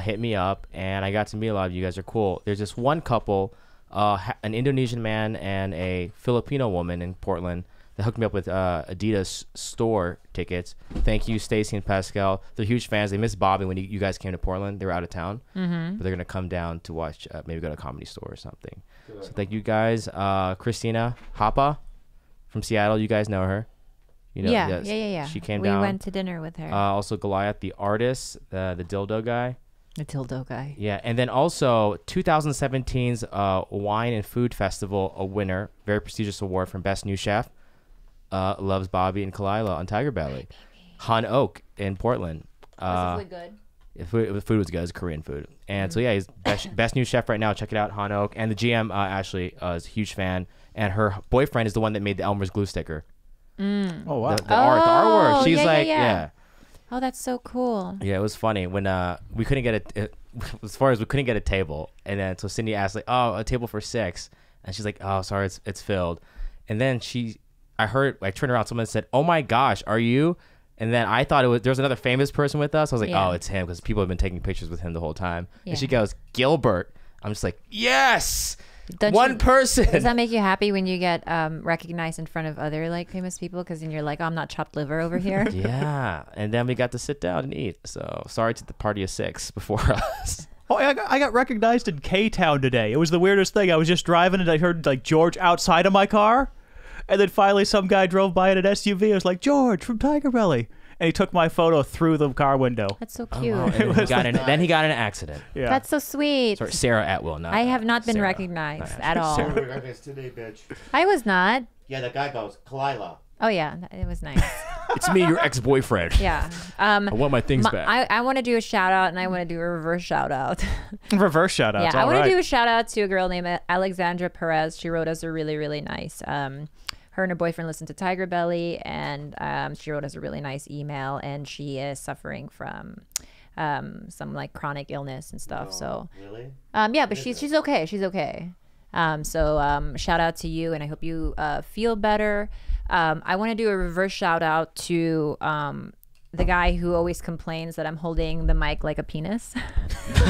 hit me up, and I got to meet a lot of you guys. Are cool. There's this one couple, an Indonesian man and a Filipino woman in Portland, that hooked me up with Adidas store tickets. Thank you, Stacy and Pascal. They're huge fans. They missed Bobby when you guys came to Portland. They were out of town, but they're gonna come down to watch. Maybe go to a comedy store or something. Good. So thank you guys. Christina Hapa from Seattle. You guys know her. You know, yeah. She came down. We went to dinner with her. Also Goliath, the artist, the dildo guy. The dildo guy. Yeah, and then also 2017's Wine and Food Festival, a winner, very prestigious award from Best New Chef. Loves Bobby and Khalyla on TigerBelly. Han Oak in Portland. Was the food good? The food was good. It's Korean food. And so, yeah, he's best new chef right now. Check it out, Han Oak. And the GM, Ashley, is a huge fan. And her boyfriend is the one that made the Elmer's glue sticker. Oh, wow. The artwork. She's yeah. Oh, that's so cool. Yeah, it was funny when we couldn't get as far as we couldn't get a table. And then so Cindy asked, like, oh, a table for 6. And she's like, oh, sorry, it's filled. And then I turned around, someone said, oh my gosh, are you? And then I thought there was another famous person with us. I was like, oh, it's him, because people have been taking pictures with him the whole time. Yeah. And she goes, Gilbert. I'm just like, yes, One person. Does that make you happy when you get recognized in front of other like famous people? Because then you're like, oh, I'm not chopped liver over here. Yeah. And then we got to sit down and eat. So sorry to the party of 6 before us. Oh, I got recognized in K-Town today. It was the weirdest thing. I was just driving and I heard like George outside of my car. And then finally some guy drove by in an SUV. I was like, George from TigerBelly. And he took my photo through the car window. That's so cute. Oh, and then he got in an accident. Yeah. That's so sweet. Sorry, Sarah Atwill. I have not been recognized at all. Sarah recognized today, bitch. I was not. Yeah, that guy goes, Khalyla. Oh, yeah. It was nice. It's me, your ex-boyfriend. Yeah. I want my things back. I want to do a shout out, and I want to do a reverse shout out. Reverse shout outs. Yeah, I want to do a shout out to a girl named Alexandra Perez. She wrote us a really, really nice. Her and her boyfriend listened to TigerBelly, and she wrote us a really nice email. And she is suffering from some like chronic illness and stuff. Really? Yeah, but she's okay. She's okay. So shout out to you, and I hope you feel better. I want to do a reverse shout out to the guy who always complains that I'm holding the mic like a penis,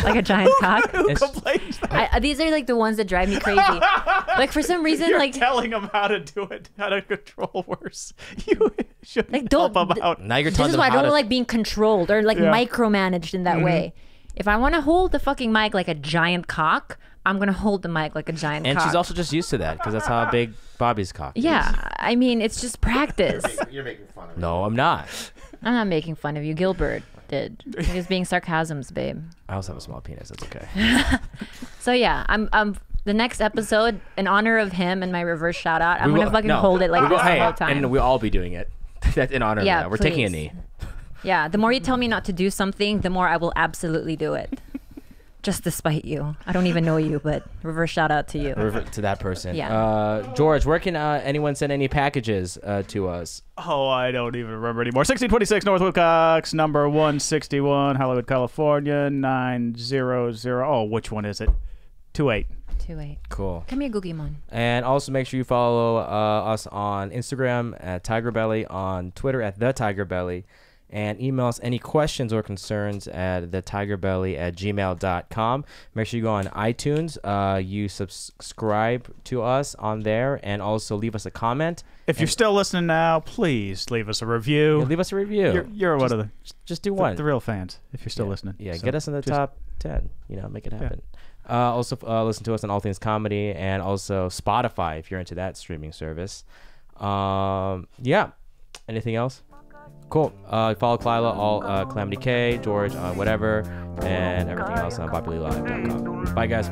like a giant cock. Who complains that? These are like the ones that drive me crazy. Like for some reason, You're like telling him how to do it, how to control worse. You shouldn't like don't help him out. Now you're This telling is them why I how don't to like being controlled or like micromanaged in that way. If I want to hold the fucking mic like a giant cock, I'm gonna hold the mic like a giant cock. And she's also just used to that because that's how big Bobby's cock is. Yeah, I mean it's just practice. You're making fun of me. No, I'm not. I'm not making fun of you. Gilbert did. He was being sarcasms, babe. I also have a small penis. That's okay. So yeah, I'm The next episode, in honor of him and my reverse shout out, I'm gonna fucking hold it like this the whole time. And we'll all be doing it. That's in honor of that. We're taking a knee. Yeah, the more you tell me not to do something, the more I will absolutely do it. Just to spite you. I don't even know you, but reverse shout out to you. To that person. Yeah. George, where can anyone send any packages to us? Oh, I don't even remember anymore. 1626 North Wilcox, number 161, Hollywood, California, 900. Oh, which one is it? 28. Cool. Come here, Googimon. And also make sure you follow us on Instagram at TigerBelly, on Twitter at the TigerBelly, and email us any questions or concerns at thetigerbelly@gmail.com. Make sure you go on iTunes, you subscribe to us on there, and also leave us a comment. If you're still listening now, please leave us a review. Yeah, leave us a review. You're one of the just do one. The real fans. If you're still listening, yeah, so get us in the top 10. Make it happen. Yeah. Also, listen to us on All Things Comedy and also Spotify if you're into that streaming service. Yeah. Anything else? Cool. Follow Khalyla, all Calamity K, George on whatever, and everything else on BobbyLeeLive.com. Bye, guys.